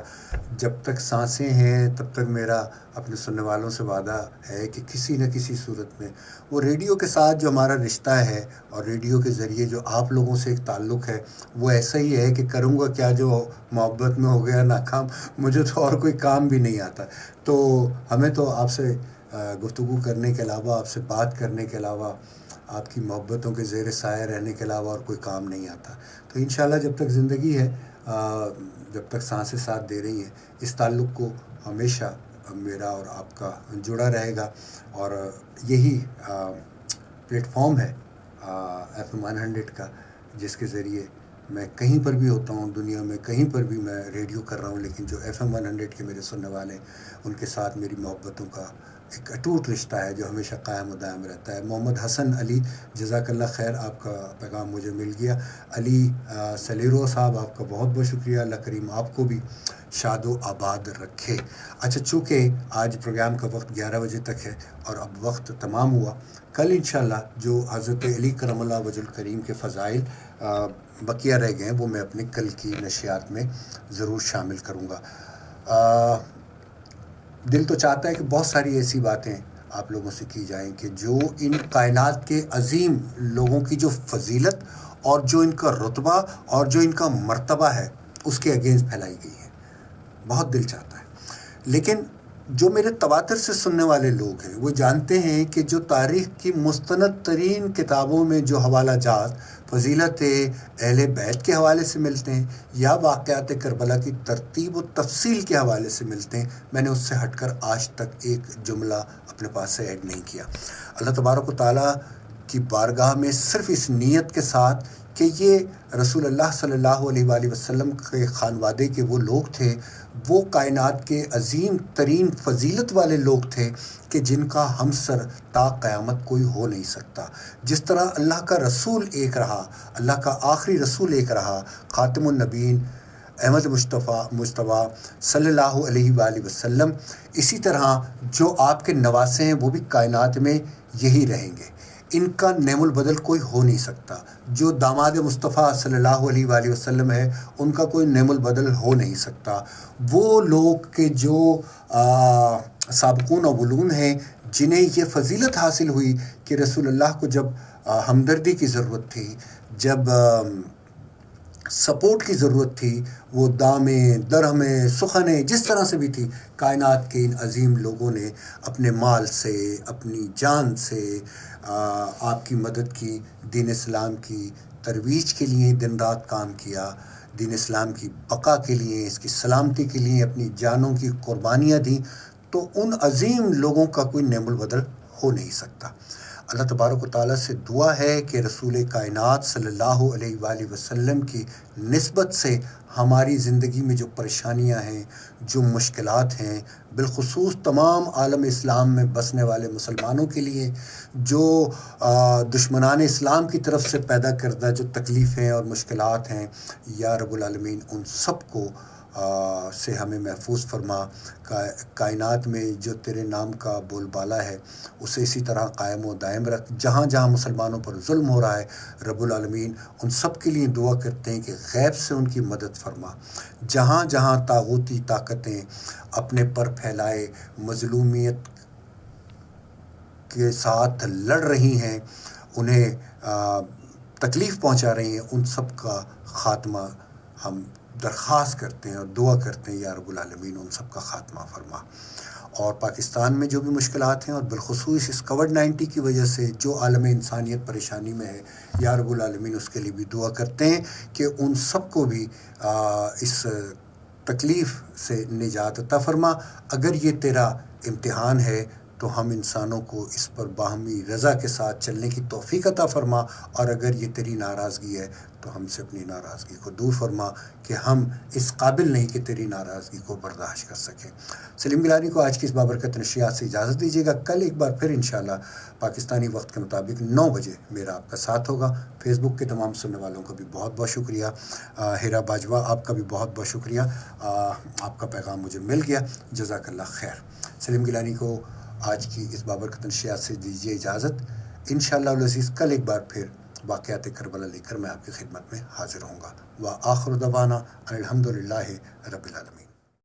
جب تک سانسیں ہیں تب تک میرا اپنے سننے والوں سے وعدہ ہے کہ کسی نہ کسی صورت میں وہ ریڈیو کے ساتھ جو ہمارا رشتہ ہے اور ریڈیو کے ذریعے جو آپ لوگوں سے ایک تعلق ہے وہ ایسا ہی ہے کہ کروں گا کیا جو محبت میں ہو گیا ناکام. مجھے تو اور کوئی کام بھی نہیں آتا. تو ہمیں تو آپ سے گفتگو کرنے کے علاوہ، آپ سے بات کرنے کے علاوہ، آپ کی محبتوں کے زیر سایہ رہنے کے علاوہ اور کوئی کام نہیں آتا. تو انشاءاللہ جب تک زندگی ہے، جب تک سانسیں ساتھ دے رہی ہیں، اس تعلق کو ہمیشہ میرا اور آپ کا جڑا رہے گا. اور یہی پلیٹ فارم ہے FM 100 کا، جس کے ذریعے میں کہیں پر بھی ہوتا ہوں دنیا میں، کہیں پر بھی میں ریڈیو کر رہا ہوں، لیکن جو FM 100 کے میرے سننے والے ہیں ان کے ساتھ میری محبتوں کا ایک اٹوٹ رشتہ ہے جو ہمیشہ قائم و دائم رہتا ہے. محمد حسن علی، جزاک اللہ خیر، آپ کا پیغام مجھے مل گیا. علی سلیرو صاحب، آپ کا بہت بہت شکریہ. اللہ کریم آپ کو بھی شاد و آباد رکھے. اچھا، چونکہ آج پروگرام کا وقت 11 بجے تک ہے اور اب وقت تمام ہوا. کل انشاءاللہ جو حضرت علی کرم اللہ وجہ الکریم کے فضائل بقیہ رہ گئے ہیں وہ میں اپنے کل کی نشریات میں ضرور شامل کروں گا. دل تو چاہتا ہے کہ بہت ساری ایسی باتیں آپ لوگوں سے کی جائیں کہ جو ان کائنات کے عظیم لوگوں کی جو فضیلت اور جو ان کا رتبہ اور جو ان کا مرتبہ ہے اس کے اگینسٹ پھیلائی گئی ہے. بہت دل چاہتا ہے. لیکن جو میرے تواتر سے سننے والے لوگ ہیں وہ جانتے ہیں کہ جو تاریخ کی مستند ترین کتابوں میں جو حوالہ جات فضیلت اہل بیت کے حوالے سے ملتے ہیں یا واقعات کربلا کی ترتیب و تفصیل کے حوالے سے ملتے ہیں، میں نے اس سے ہٹ کر آج تک ایک جملہ اپنے پاس سے ایڈ نہیں کیا. اللہ تبارک و تعالیٰ کی بارگاہ میں صرف اس نیت کے ساتھ کہ یہ رسول اللہ صلی اللہ علیہ وآلہ وسلم کے خانوادے کے وہ لوگ تھے، وہ کائنات کے عظیم ترین فضیلت والے لوگ تھے کہ جن کا ہمسر تا قیامت کوئی ہو نہیں سکتا. جس طرح اللہ کا رسول ایک رہا، اللہ کا آخری رسول ایک رہا، خاتم النبیین احمد مصطفیٰ صلی اللہ علیہ وآلہ وسلم، اسی طرح جو آپ کے نواسے ہیں وہ بھی کائنات میں یہی رہیں گے. ان کا نعم البدل کوئی ہو نہیں سکتا. جو داماد مصطفیٰ صلی اللہ علیہ وآلہ وسلم ہے ان کا کوئی نعم البدل ہو نہیں سکتا. وہ لوگ کہ جو سابقون اولون ہیں، جنہیں یہ فضیلت حاصل ہوئی کہ رسول اللہ کو جب ہمدردی کی ضرورت تھی، جب سپورٹ کی ضرورت تھی، وہ دامیں درہمیں سخنیں جس طرح سے بھی تھی، کائنات کے ان عظیم لوگوں نے اپنے مال سے، اپنی جان سے آپ کی مدد کی، دین اسلام کی ترویج کے لیے دن رات کام کیا، دین اسلام کی بقا کے لیے، اس کی سلامتی کے لیے اپنی جانوں کی قربانیاں دیں. تو ان عظیم لوگوں کا کوئی نعم البدل ہو نہیں سکتا. اللہ تبارک و تعالیٰ سے دعا ہے کہ رسول کائنات صلی اللہ علیہ وآلہ وسلم کی نسبت سے ہماری زندگی میں جو پریشانیاں ہیں، جو مشکلات ہیں، بالخصوص تمام عالم اسلام میں بسنے والے مسلمانوں کے لیے جو دشمنان اسلام کی طرف سے پیدا کردہ جو تکلیفیں اور مشکلات ہیں، یا رب العالمین ان سب کو سے ہمیں محفوظ فرما. کائنات میں جو تیرے نام کا بول بالا ہے اسے اسی طرح قائم و دائم رکھ. جہاں جہاں مسلمانوں پر ظلم ہو رہا ہے رب العالمین ان سب کے لیے دعا کرتے ہیں کہ غیب سے ان کی مدد فرما. جہاں جہاں طاغوتی طاقتیں اپنے پر پھیلائے مظلومیت کے ساتھ لڑ رہی ہیں، انہیں تکلیف پہنچا رہی ہیں، ان سب کا خاتمہ ہم درخواست کرتے ہیں اور دعا کرتے ہیں یا رب العالمین ان سب کا خاتمہ فرما. اور پاکستان میں جو بھی مشکلات ہیں اور بالخصوص اس کووڈ-19 کی وجہ سے جو عالم انسانیت پریشانی میں ہے، یا رب العالمین اس کے لیے بھی دعا کرتے ہیں کہ ان سب کو بھی اس تکلیف سے نجات عطا فرما. اگر یہ تیرا امتحان ہے تو ہم انسانوں کو اس پر باہمی رضا کے ساتھ چلنے کی توفیق عطا فرما، اور اگر یہ تیری ناراضگی ہے تو ہم سے اپنی ناراضگی کو دور فرما کہ ہم اس قابل نہیں کہ تیری ناراضگی کو برداشت کر سکیں۔ سلیم گیلانی کو آج کی اس بابرکت نشریات سے اجازت دیجیے گا۔ کل ایک بار پھر انشاءاللہ پاکستانی وقت کے مطابق 9 بجے میرا آپ کا ساتھ ہوگا۔ فیس بک کے تمام سننے والوں کا بھی بہت بہت شکریہ۔ ہیرا باجوہ آپ کا بھی بہت بہت شکریہ، آپ کا پیغام مجھے مل گیا، جزاک اللہ خیر۔ سلیم گیلانی کو آج کی اس بابرکت نشریات سے دیجیے اجازت۔ انشاءاللہ العزیز کل ایک بار پھر واقعات کربلا لے کر میں آپ کی خدمت میں حاضر ہوں گا۔ وآخر دعوانا ان الحمدللہ رب العالمین۔